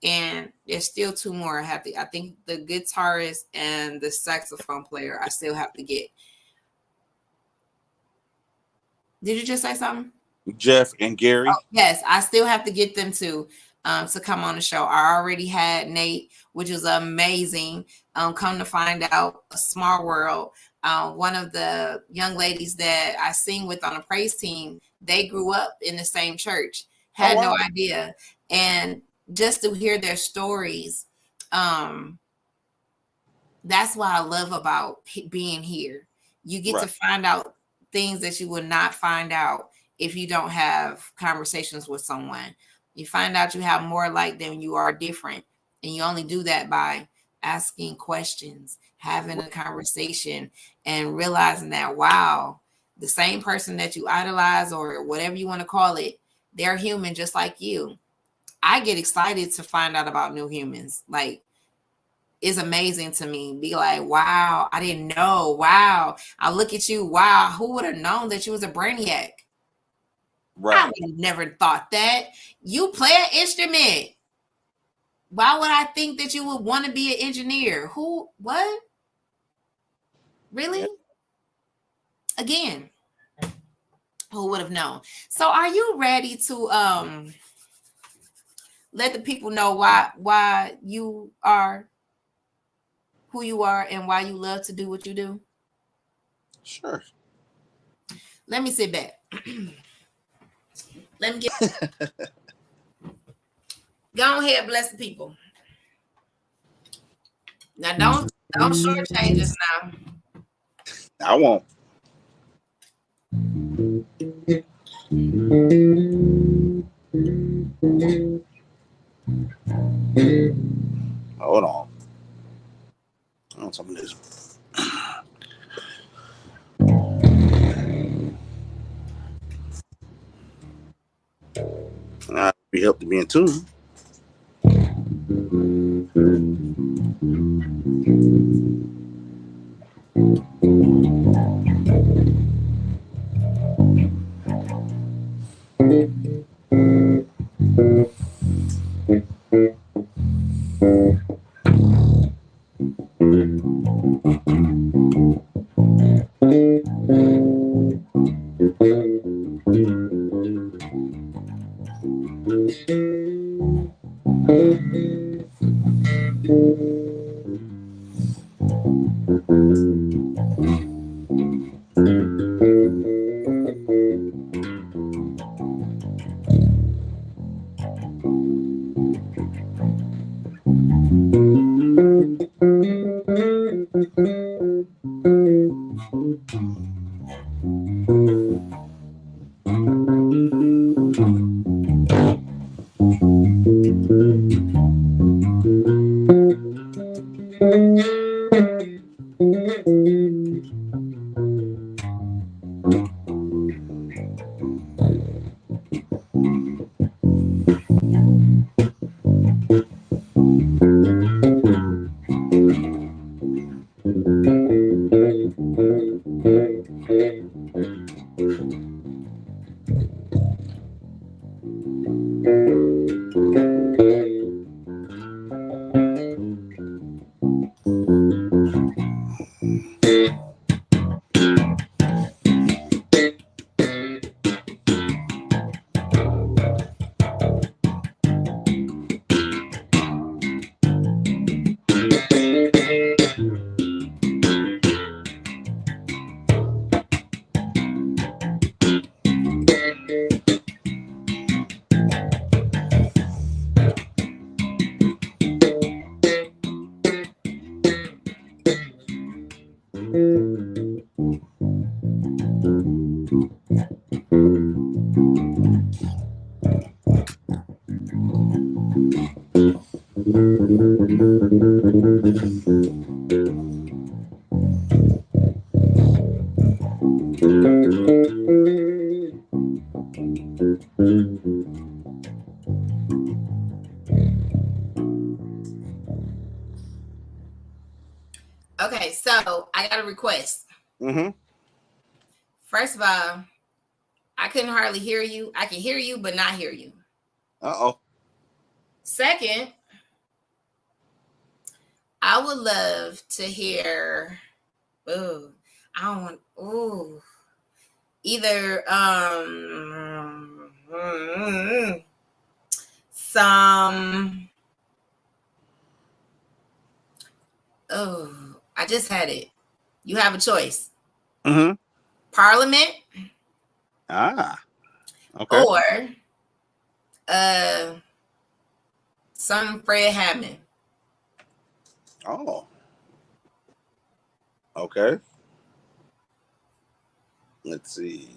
And there's still two more I have to. I think the guitarist and the saxophone player I still have to get. Did you just say something? Jeff and Oh, Gary. yes, I still have to get them to come on the show. I already had Nate, which was amazing. Come to find out, a small world. One of the young ladies that I sing with on the praise team, they grew up in the same church. Oh Had no wow. idea, and just to hear their stories, um, that's what I love about being here. You get to Right. find out things that you would not find out if you don't have conversations with someone. You find out you have more like than you are different. And you only do that by asking questions, having a conversation, and realizing that, wow, the same person that you idolize or whatever you want to call it, they're human just like you. I get excited to find out about new humans. Like, is amazing to me. Be like, wow, I didn't know. Wow. I look at you. Wow. Who would have known that you was a brainiac? I Right. would have never thought that. You play an instrument. Why would I think that you would want to be an engineer? Who, what? Yeah. Really? Again, who would have known? So are you ready to let the people know why you are who you are and why you love to do what you do? Sure. Let me sit back. Let me get go ahead, bless the people. Now don't shortchange us now. I won't. Hold on. I want some of this. We help to be in tune. Okay, so I got a request. Mm-hmm. First of all, I couldn't hardly hear you. I can hear you, but not hear you. Uh-oh. Second, I would love to hear. Oh, I don't want. Oh, either some. Oh, I just had it. You have a choice. Mm-hmm. Parliament Ah. Okay. or uh some Fred Hammond. Oh. Okay. Let's see.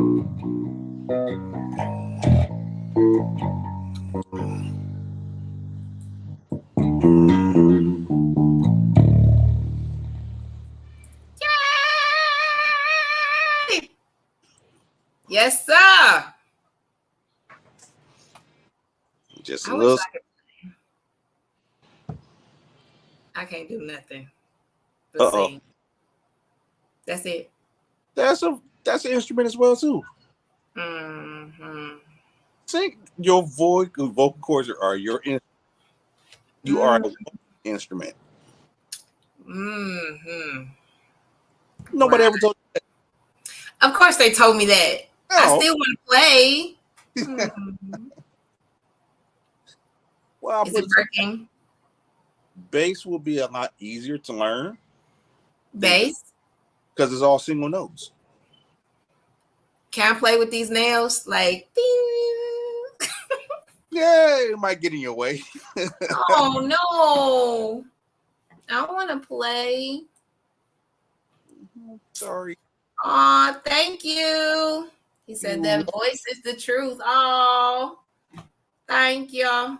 Yay! Yes, sir. Just a I wish little. I can't do nothing but Uh-oh. sing. That's it. That's an instrument as well too. Mm-hmm. Sing your vocal cords are your you are an instrument. Mm-hmm. Nobody Wow. ever told Of course they told me that. you. I No. still want to play. Mhm. Well, I'll Is put it it working? bass will be a lot easier to learn than Bass? because it's all single notes. Can I play with these nails? Like, ding. Yeah, it might get in your way. Oh no. I want to play. Sorry. Oh, thank you. He said You that voice is the truth. Oh, thank you. Now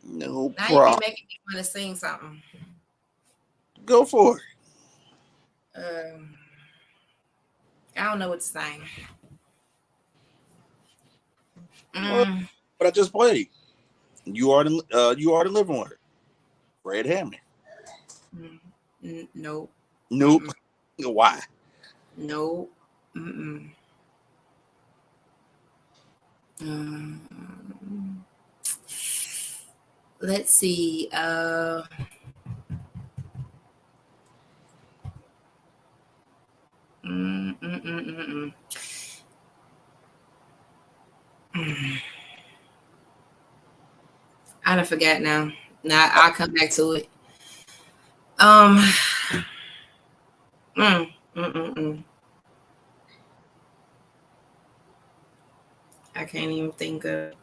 no you be problem. making me want to sing something. Go for it. I don't know what to sing. Well, but I just played. You are the living word. Fred Hammond. Nope. Nope. Mm-mm. Why? Nope. Mm-mm. Let's see. Mm, mm, mm, mm, mm. I done forgot now. Now I'll come back to it. Mm, mm, mm, mm. I can't even think of it.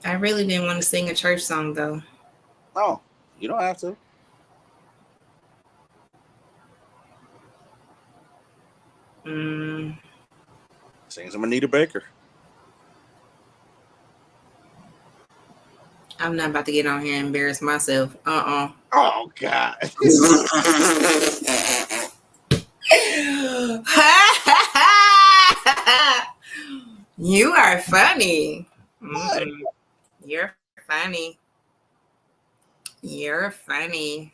I really didn't want to sing a church song though. No, you don't have to. Mm, Sing some Anita Baker. I'm not about to get on here and embarrass myself. Oh God. You are funny. What? Mm-mm. You're funny. You're funny.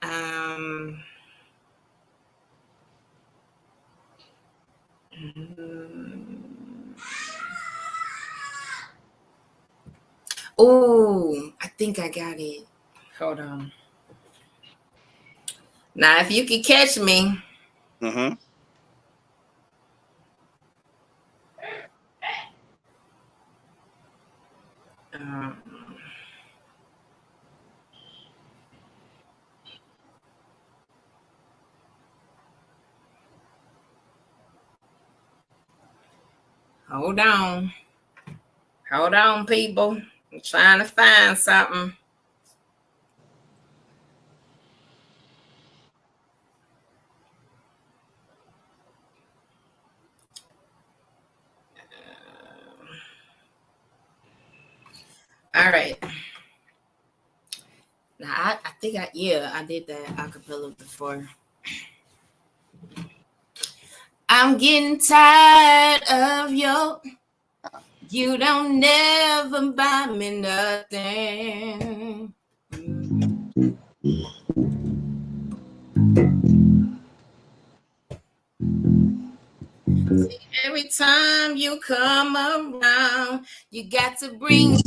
Um. Oh, I think I got it. Hold on. Now, if you could catch me. Mm-hmm. Um, hold on. Hold on, people. I'm trying to find something. All right. Now, I think I did that acapella before. I'm getting tired of you don't never buy me nothing. See, every time you come around, you got to bring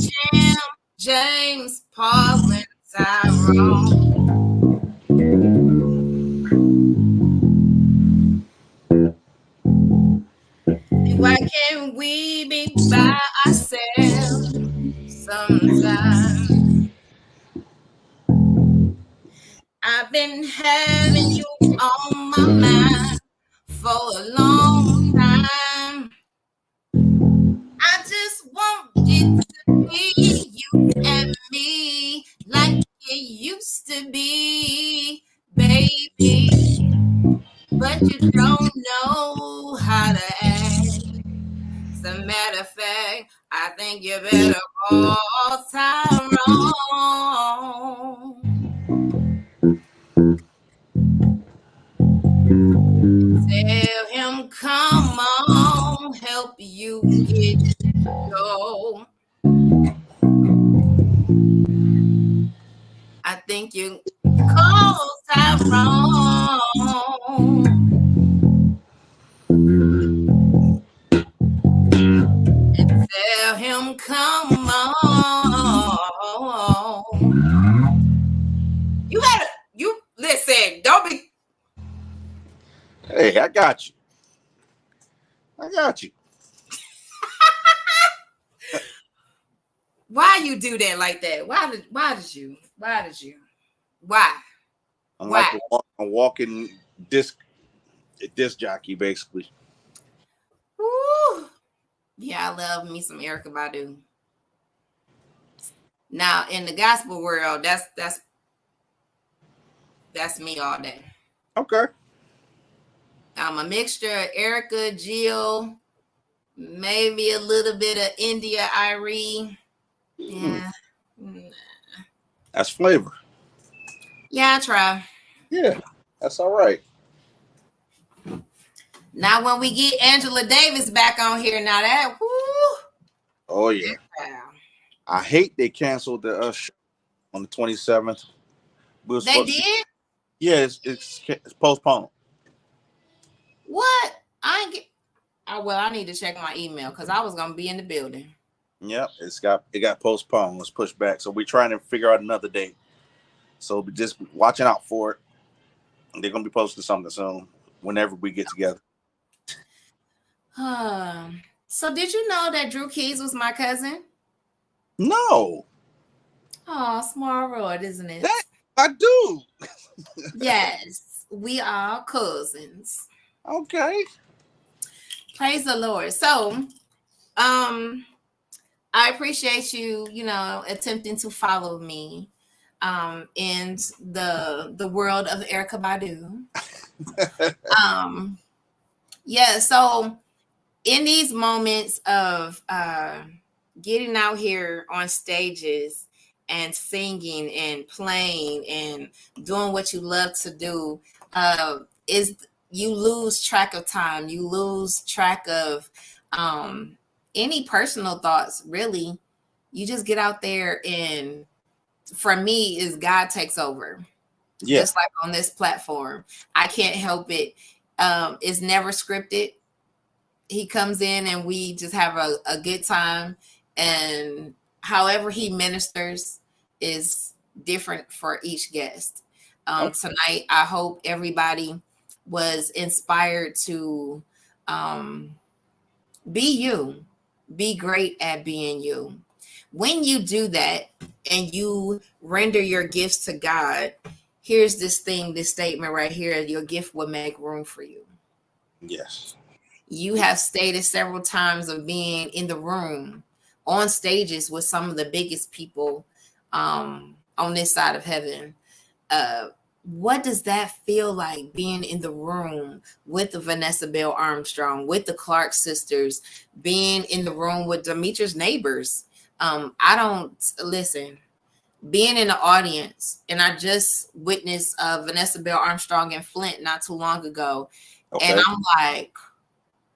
James, Paul, and Tyrone. Why can't we be by ourselves sometimes? I've been having you on my mind for a long time. I just want it to be you and me like it used to be, baby. but you don't know how to act. As a matter of fact, I think you better call Tyrone. Tell him, come on, help you get go. I think you call Tyrone. Tell him, come on. You gotta, you listen, don't be. Hey, I got you. I got you. Why you do that like that? Why? I'm Why? like a walking disc jockey, basically. Woo. Yeah, I love me some Erica Badu. Now in the gospel world, that's me all day. Okay. I'm a mixture of Erica, Jill, maybe a little bit of India Irie. Mm, Yeah. Mm. that's flavor. Yeah, I try. Yeah, that's all right. Now when we get Angela Davis back on here, now that whoo, Oh yeah. wow. I hate they canceled the show on the 27th. We were They supposed to be. did? Yeah, it's postponed. What? I ain't get well, I need to check my email because I was gonna be in the building. Yep, it got postponed. It's pushed back. So we're trying to figure out another date. So be just watching out for it. They're gonna be posting something soon whenever we get together. So did you know that Drew Keys was my cousin? No, Oh, small world, isn't it? that I do. Yes, we are cousins. Okay. Praise the Lord. So, I appreciate you, attempting to follow me in the world of Erica Badu. Um, yeah, so in these moments of getting out here on stages and singing and playing and doing what you love to do, is you lose track of time. You lose track of any personal thoughts, really. You just get out there, and for me is God takes over. Yeah. Just like on this platform, I can't help it. It's never scripted. He comes in and we just have a good time, and however he ministers is different for each guest. Okay. Tonight I hope everybody was inspired to um, be great at being you. When you do that and you render your gifts to God, here's this statement right here: your gift will make room for you. Yes. You have stated several times of being in the room on stages with some of the biggest people on this side of heaven. What does that feel like, being in the room with the Vanessa Bell Armstrong, with the Clark sisters, being in the room with Demetrius Neighbors? I don't listen. Being in the audience, and I just witnessed Vanessa Bell Armstrong in Flint not too long ago, and Okay. I'm like,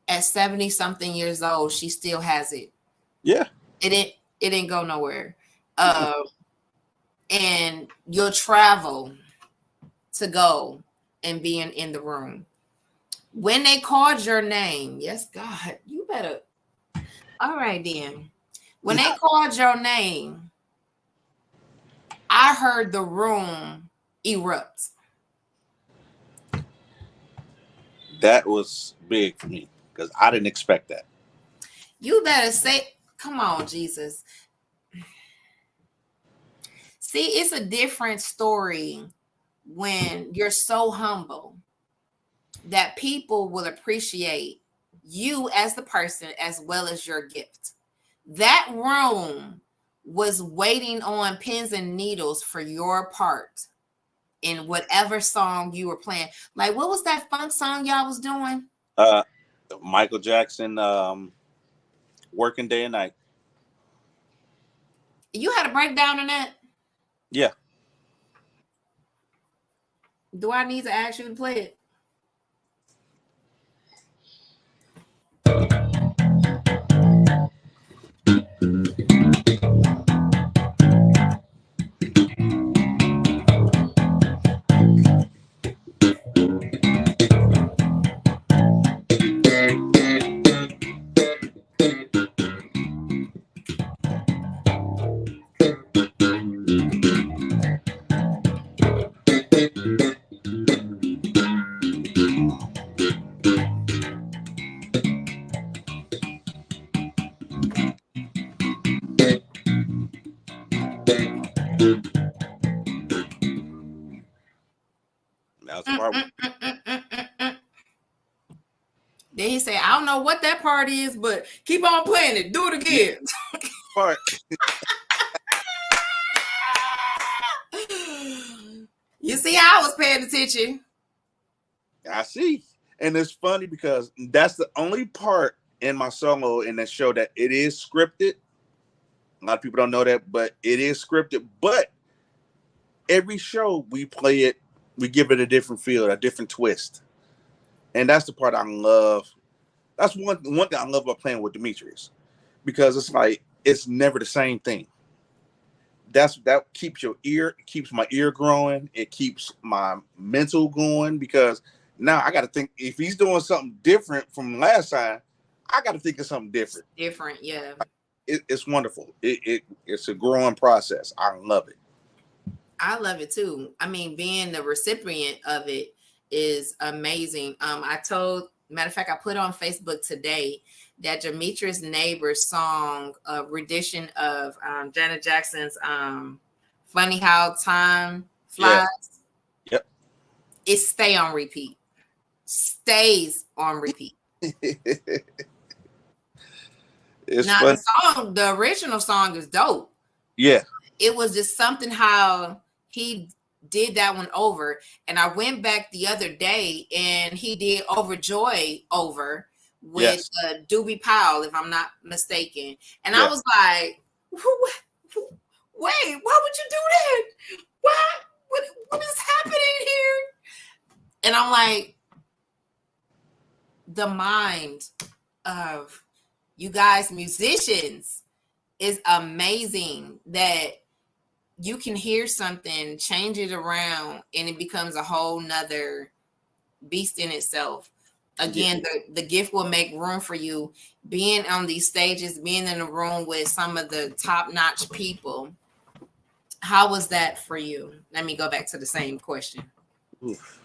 at 70 something years old, she still has it. Yeah. It didn't go nowhere. And you'll travel to go and being in the room. When they called your name, yes, God, you better. All right, then. When they called your name, I heard the room erupt. That was big for me because I didn't expect that. You better say, come on, Jesus. See, it's a different story when you're so humble that people will appreciate you as the person as well as your gift. That room was waiting on pins and needles for your part. in whatever song you were playing. Like, what was that funk song y'all was doing? Uh, Michael Jackson, "Working Day and Night." You had a breakdown in that? Yeah, Do I need to ask you to play it? that was the Mm, part. mm, mm, mm, mm, mm, mm. Then he said, I don't know what that part is, but keep on playing it. Do it Yeah, again. part. You see how I was paying attention. I see, and it's funny because that's the only part in my solo in that show that it is scripted. A lot of people don't know that, but it is scripted. But every show we play it, we give it a different feel, a different twist, and that's the part I love. That's one thing I love about playing with Demetrius, because it's like it's never the same thing. That keeps your ear, it keeps my ear growing, it keeps my mental going, because now I got to think if he's doing something different from last time, I got to think of something different. Different, yeah. It's wonderful. It's a growing process. I love it. I love it too. I mean, being the recipient of it is amazing. Matter of fact, I put on Facebook today that Demetrius Neighbors song, rendition of Janet Jackson's "Funny How Time Yeah. Flies." Yep. It stay on repeat, stays on repeat. It's Now fun. the original song is dope. Yeah. It was just something how he did that one over. And I went back the other day and he did Overjoy over with Yes. Doobie Powell, if I'm not mistaken. And I Yeah. was like, wait, why would you do that? Why? What is happening here? And I'm like, the mind of you guys, musicians, is amazing that you can hear something, change it around, and it becomes a whole nother beast in itself. Yeah. Again, the gift will make room for you. Being on these stages, being in a room with some of the top-notch people. How was that for you? Let me go back to the same question. Oof.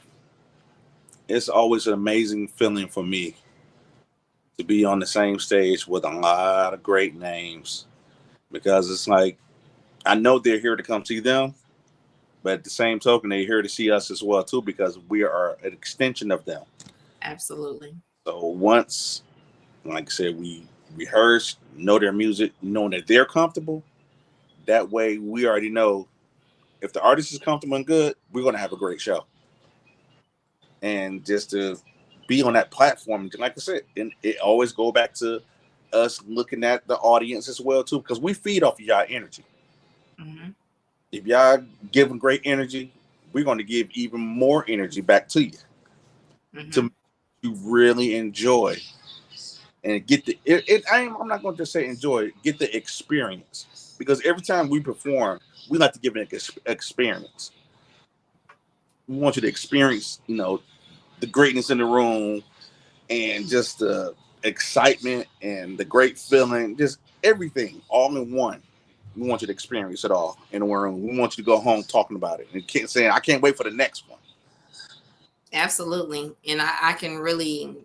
It's always an amazing feeling for me to be on the same stage with a lot of great names, because it's like I know they're here to come see them, but at the same token, they're here to see us as well too, because we are an extension of them. Absolutely. So once, like I said, we rehearse, know their music, know that they're comfortable. That way, we already know if the artist is comfortable and good, we're going to have a great show. And just to be on that platform, like I said, and it always go back to us looking at the audience as well too, because we feed off of y'all energy. Mm-hmm. If y'all giving great energy, we're going to give even more energy back to you to Mm-hmm. make you really enjoy and get I'm not going to just say enjoy, get the experience, because every time we perform, we like to give an experience. We want you to experience, the greatness in the room, and just the excitement and the great feeling, just everything all in one. We want you to experience it all in the room. We want you to go home talking about it and saying, "I can't wait for the next one." Absolutely. And I can really,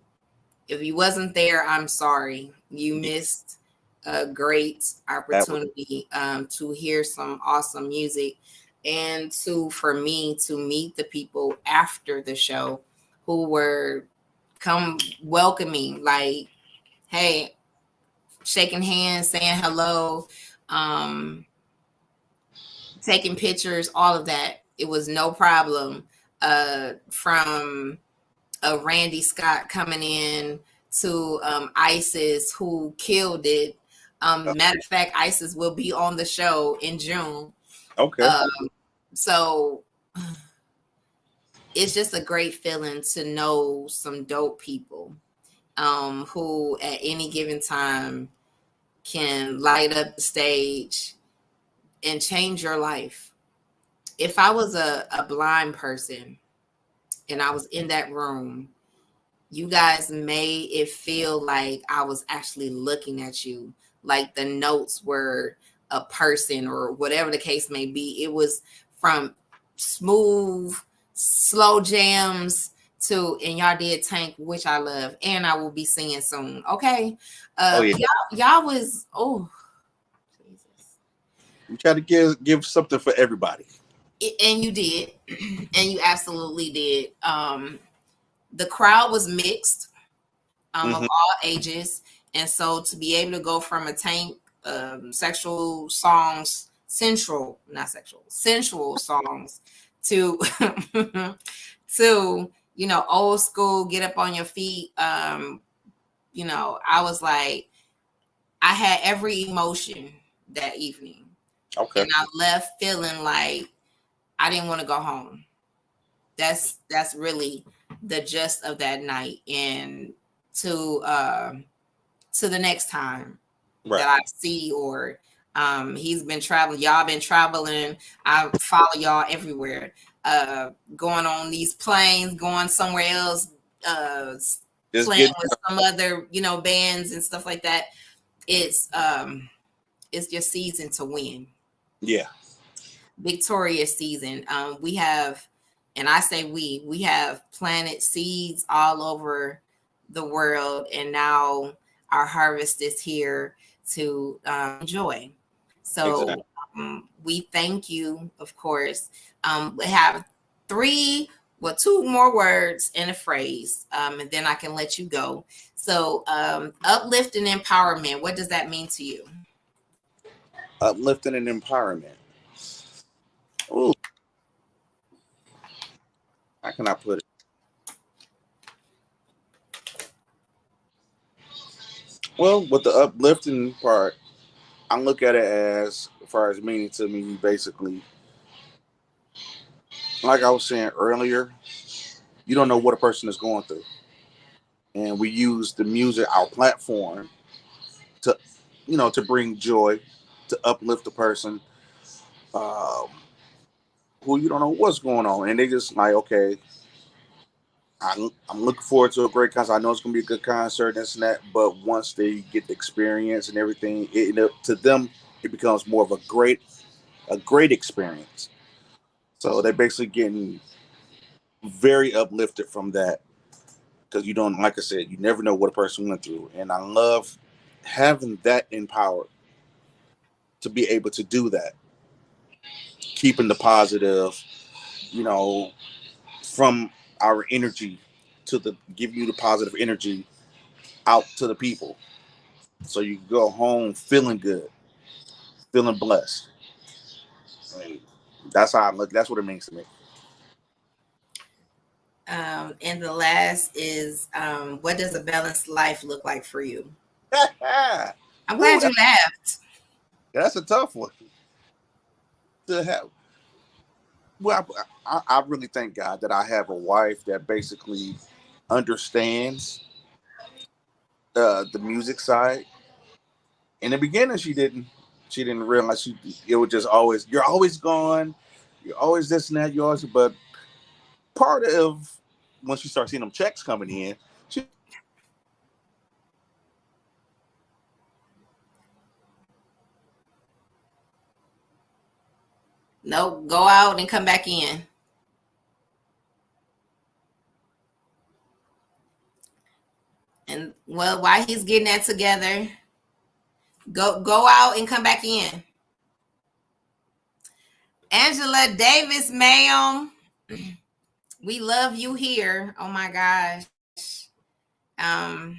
if you wasn't there, I'm sorry. You Yeah, missed a great that was opportunity to hear some awesome music, and for me to meet the people after the show who were come welcoming, like, hey, shaking hands, saying hello, um, taking pictures, all of that. it was no problem. From Randy Scott coming in to Isis, who killed it. Matter of fact, Isis will be on the show in June. Okay. Um, so it's just a great feeling to know some dope people who at any given time can light up the stage and change your life. If I was a blind person and I was in that room, you guys made it feel like I was actually looking at you, like the notes were a person or whatever the case may be. It was from smooth, slow jams to, and y'all did Tank, which I love, and I will be singing soon. Okay. Oh yeah. Y'all was, oh, Jesus. We try to give something for everybody. And you did, and you absolutely did. The crowd was mixed, of Hmm. all ages, and so to be able to go from a Tank sexual songs, central, not sexual, sensual songs to to old school, get up on your feet. I was like, I had every emotion that evening, Okay. and I left feeling like I didn't want to go home. That's really the gist of that night. And to the next time Right. that I see, or he's been traveling, y'all been traveling, I follow y'all everywhere, going on these planes, going somewhere else, uh Just playing get. with some other bands and stuff like that. It's your season to win, Yeah. victorious season. We have, and I say we have planted seeds all over the world, and now our harvest is here to enjoy. Exactly. So we thank you, of course. We have two more words and a phrase, and then I can let you go. So, uplift and empowerment. What does that mean to you? Uplifting and empowerment. Ooh, how can I put it? Well, with the uplifting part, I look at it as far as meaning to me, basically, like I was saying earlier, you don't know what a person is going through, and we use the music, our platform, to, to bring joy, to uplift the person, um, who you don't know what's going on, and they just like, okay, I'm looking forward to a great concert. I know it's gonna be a good concert, this and that. But once they get the experience and everything, to them it becomes more of a great experience. So they're basically getting very uplifted from that, because you don't, like I said, you never know what a person went through, and I love having that empowered to be able to do that, keeping the positive, you know, from our energy to the give you the positive energy out to the people, so you can go home feeling good, feeling blessed. I mean, that's how I look. That's what it means to me. And the last is, what does a balanced life look like for you? I'm Ooh, glad you laughed. that's a tough one to have. Well, I really thank God that I have a wife that basically understands the music side. In the beginning, she didn't. She didn't realize it was just always, you're always gone, you're always this and that, you always. But part of, when she starts seeing them checks coming in, she No, go out and come back in. And well, while he's getting that together, go out and come back in. Angela Davis, ma'am, we love you here. Oh my gosh. Um,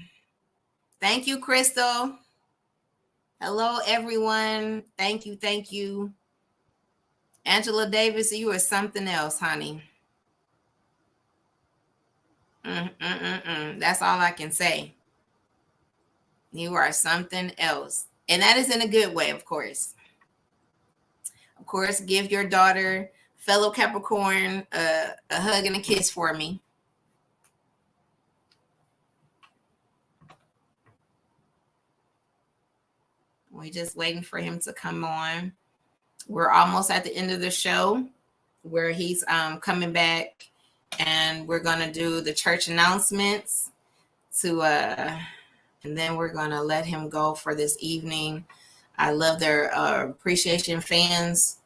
thank you, Crystal. Hello, everyone. Thank you, thank you. Angela Davis, you are something else, honey. That's all I can say. You are something else. And that is in a good way, of course. Of course, give your daughter, fellow Capricorn, a hug and a kiss for me. We're just waiting for him to come on. We're almost at the end of the show where he's coming back, and we're going to do the church announcements to and then we're going to let him go for this evening. I love their appreciation fans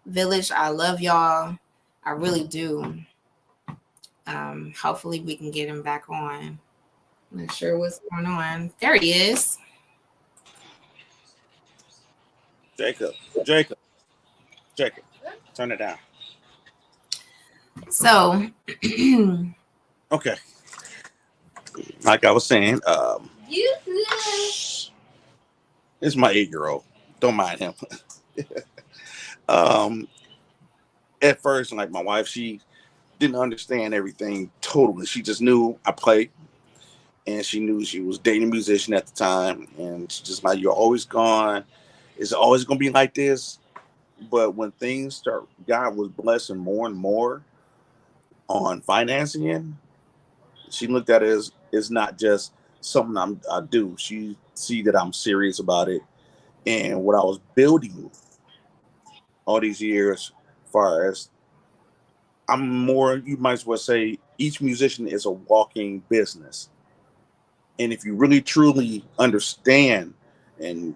village. I love y'all. I really do. Hopefully we can get him back on. I'm not sure what's going on. There he is. Jacob, turn it down. So, okay. Like I was saying, it's my 8-year-old. Don't mind him. At first, like my wife, she didn't understand everything totally. She just knew I played, and she knew she was dating a musician at the time, and she's just like, "You're always gone. It's always gonna be like this." But when things start, God was blessing more and more on financing it. She looked at it as it's not just something I do. She see that I'm serious about it, and what I was building all these years, as far as I'm more, you might as well say, each musician is a walking business, and if you really truly understand and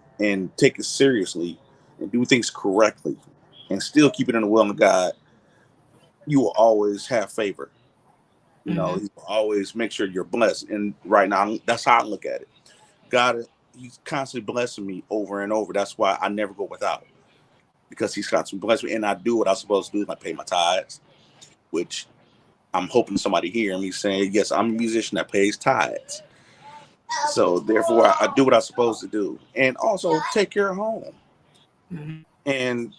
take it seriously and do things correctly, and still keep it in the will of God, you will always have favor. You know, He will always make sure you're blessed. And right now, that's how I look at it. God, He's constantly blessing me over and over. That's why I never go without, because He's constantly blessing me, and I do what I'm supposed to do. I pay my tithes, which I'm hoping somebody hear me saying, yes, I'm a musician that pays tithes. So therefore, I do what I'm supposed to do, and also take care of home. And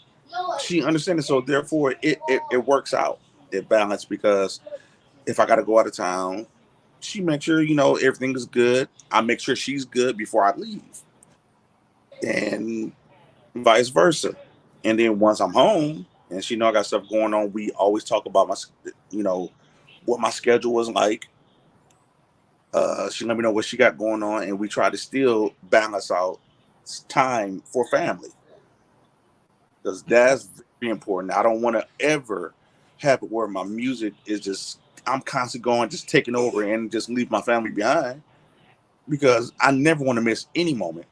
she understands it. So therefore, it works out. It balanced, because if I got to go out of town, she makes sure, everything is good. I make sure she's good before I leave, and vice versa. And then once I'm home and she know I got stuff going on, we always talk about what my schedule was like. She let me know what she got going on, and we try to still balance out time for family, because that's very important. I don't want to ever have it where my music is just, I'm constantly going, just taking over and just leave my family behind, because I never want to miss any moment.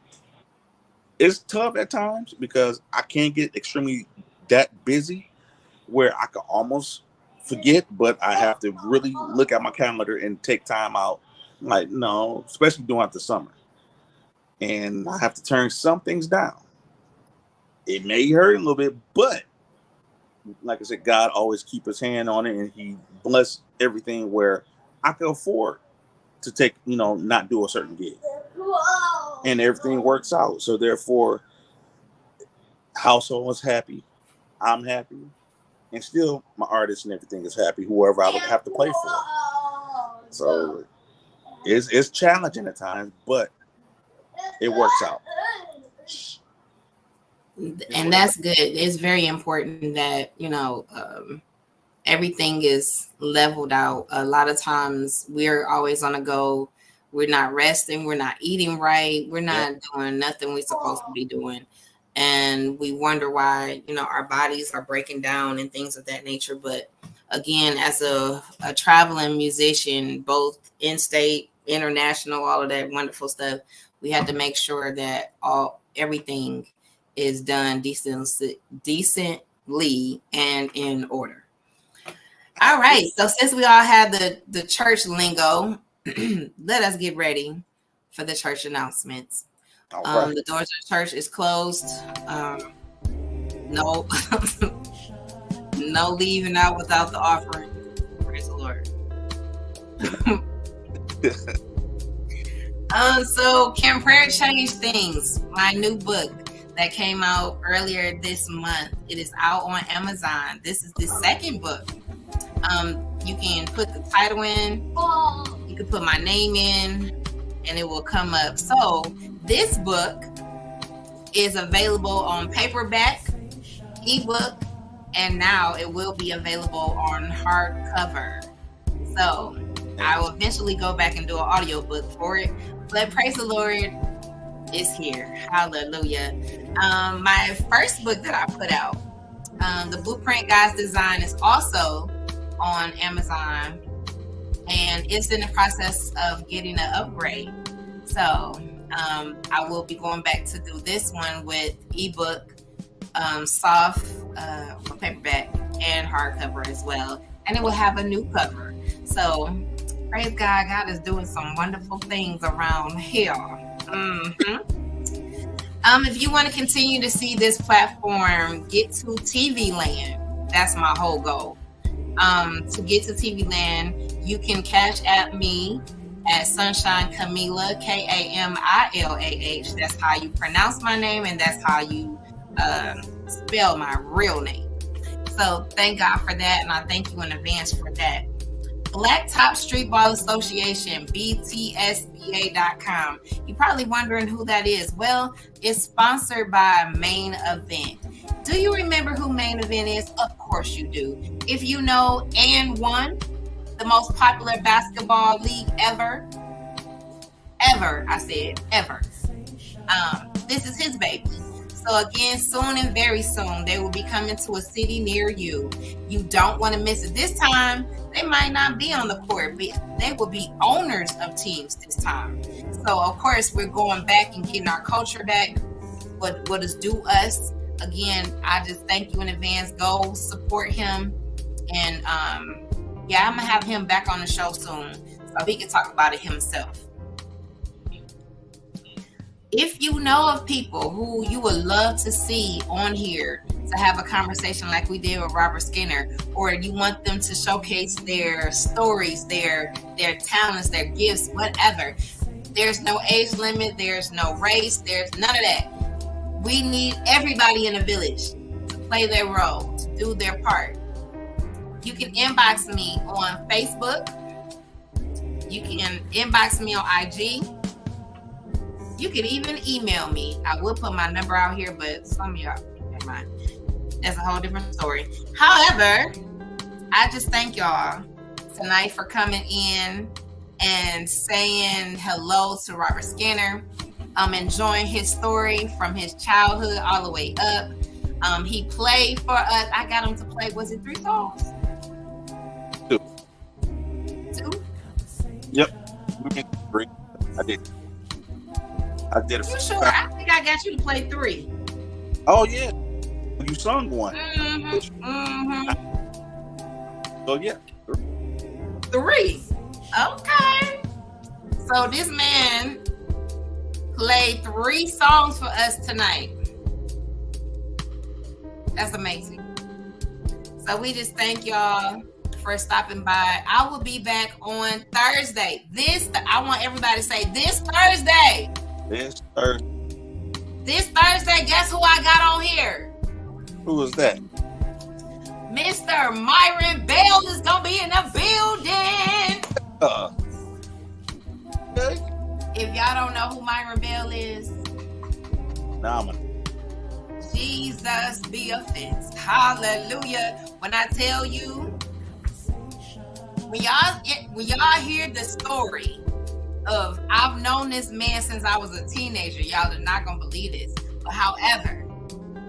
It's tough at times because I can't get extremely that busy where I could almost forget, but I have to really look at my calendar and take time out. Like, no, especially during the summer. And I have to turn some things down. It may hurt a little bit, but like I said, God always keep his hand on it, and he bless everything where I can afford to take, not do a certain gig. And everything works out. So therefore, household is happy. I'm happy. And still my artist and everything is happy, whoever I would have to play for. So it's challenging at times, but it works out. And that's good. It's very important that, everything is leveled out. A lot of times we're always on the go. We're not resting. We're not eating right. We're not doing nothing we're supposed to be doing. And we wonder why, our bodies are breaking down and things of that nature. But again, as a traveling musician, both in-state, international, all of that wonderful stuff, we had to make sure that everything is done decently and in order. All right. So since we all had the church lingo, let us get ready for the church announcements. Right. The doors of the church is closed. No, no leaving out without the offering. Praise the Lord. So can prayer change things? My new book, that came out earlier this month. It is out on Amazon. This is the second book. You can put the title in, you can put my name in, and it will come up. So this book is available on paperback, ebook, and now it will be available on hardcover. So I will eventually go back and do an audiobook for it. But praise the Lord, it's here. Hallelujah. My first book that I put out, The Blueprint Guys Design, is also on Amazon, and it's in the process of getting an upgrade. So I will be going back to do this one with ebook, soft paperback, and hardcover as well. And it will have a new cover. So praise God, God is doing some wonderful things around here. If you want to continue to see this platform get to TV land, that's my whole goal. To get to TV land, you can cash at me at Sunshine Kamilah, Kamilah. That's how you pronounce my name, and that's how you spell my real name. So thank God for that, and I thank you in advance for that. Blacktop Streetball Association, BTSBA.com. You're probably wondering who that is. Well, it's sponsored by Main Event. Do you remember who Main Event is? Of course you do. If you know and One, the most popular basketball league ever, I said ever. This is his baby. So again, soon and very soon, they will be coming to a city near you. You don't want to miss it. This time, they might not be on the court, but they will be owners of teams this time. So of course, we're going back and getting our culture back, what is due us. Again, I just thank you in advance. Go support him. And I'm going to have him back on the show soon so he can talk about it himself. If you know of people who you would love to see on here to have a conversation like we did with Robert Skinner, or you want them to showcase their stories, their talents, their gifts, whatever, there's no age limit, there's no race, there's none of that. We need everybody in the village to play their role, to do their part. You can inbox me on Facebook. You can inbox me on IG. You can even email me. I will put my number out here, but some of y'all, never mind. That's a whole different story. However, I just thank y'all tonight for coming in and saying hello to Robert Skinner. I'm enjoying his story from his childhood all the way up. He played for us. I got him to play, was it 3 songs? 2. 2? Yep. 3. I did. You sure? I think I got you to play 3. Oh yeah, you sung one. So yeah, 3. Okay. So this man played 3 songs for us tonight. That's amazing. So we just thank y'all for stopping by. I will be back on Thursday. I want everybody to say this Thursday. This Thursday. This Thursday, guess who I got on here? Who is that? Mr. Myron Bell is going to be in the building. Okay. If y'all don't know who Myron Bell is, Nah, Jesus be offense. Hallelujah. When I tell you, when y'all hear the story of I've known this man since I was a teenager, y'all are not gonna believe this. But however,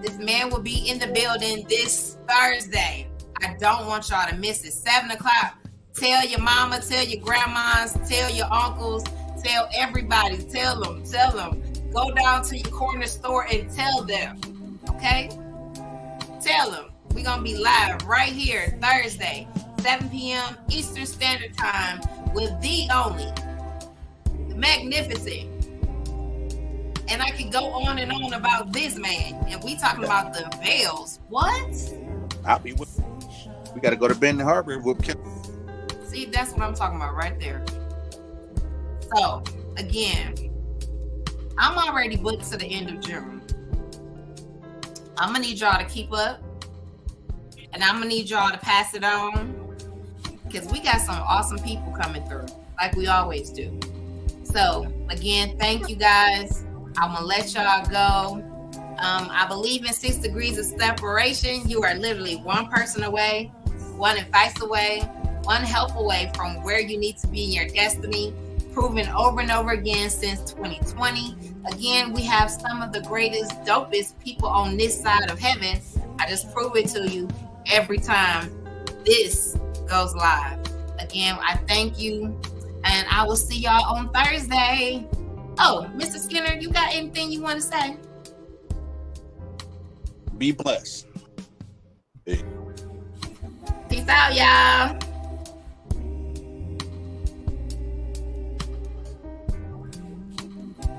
this man will be in the building this Thursday. I don't want y'all to miss it. 7:00. Tell your mama, tell your grandmas, tell your uncles, tell everybody, tell them. Go down to your corner store and tell them. Okay? Tell them. We're gonna be live right here Thursday, 7 p.m. Eastern Standard Time with the only magnificent. And I could go on and on about this man. And we talking about the veils. What? I'll be with you. We got to go to Benton Harbor. See, that's what I'm talking about right there. So, again, I'm already booked to the end of June. I'm gonna need y'all to keep up, and I'm gonna need y'all to pass it on, because we got some awesome people coming through, like we always do. So again, thank you guys. I'm gonna let y'all go. I believe in 6 degrees of separation. You are literally one person away, one advice away, one help away from where you need to be in your destiny, proven over and over again since 2020. Again, we have some of the greatest, dopest people on this side of heaven. I just prove it to you every time this goes live. Again, I thank you, and I will see y'all on Thursday. Oh, Mr. Skinner, you got anything you want to say? Be blessed. Hey. Peace out, y'all.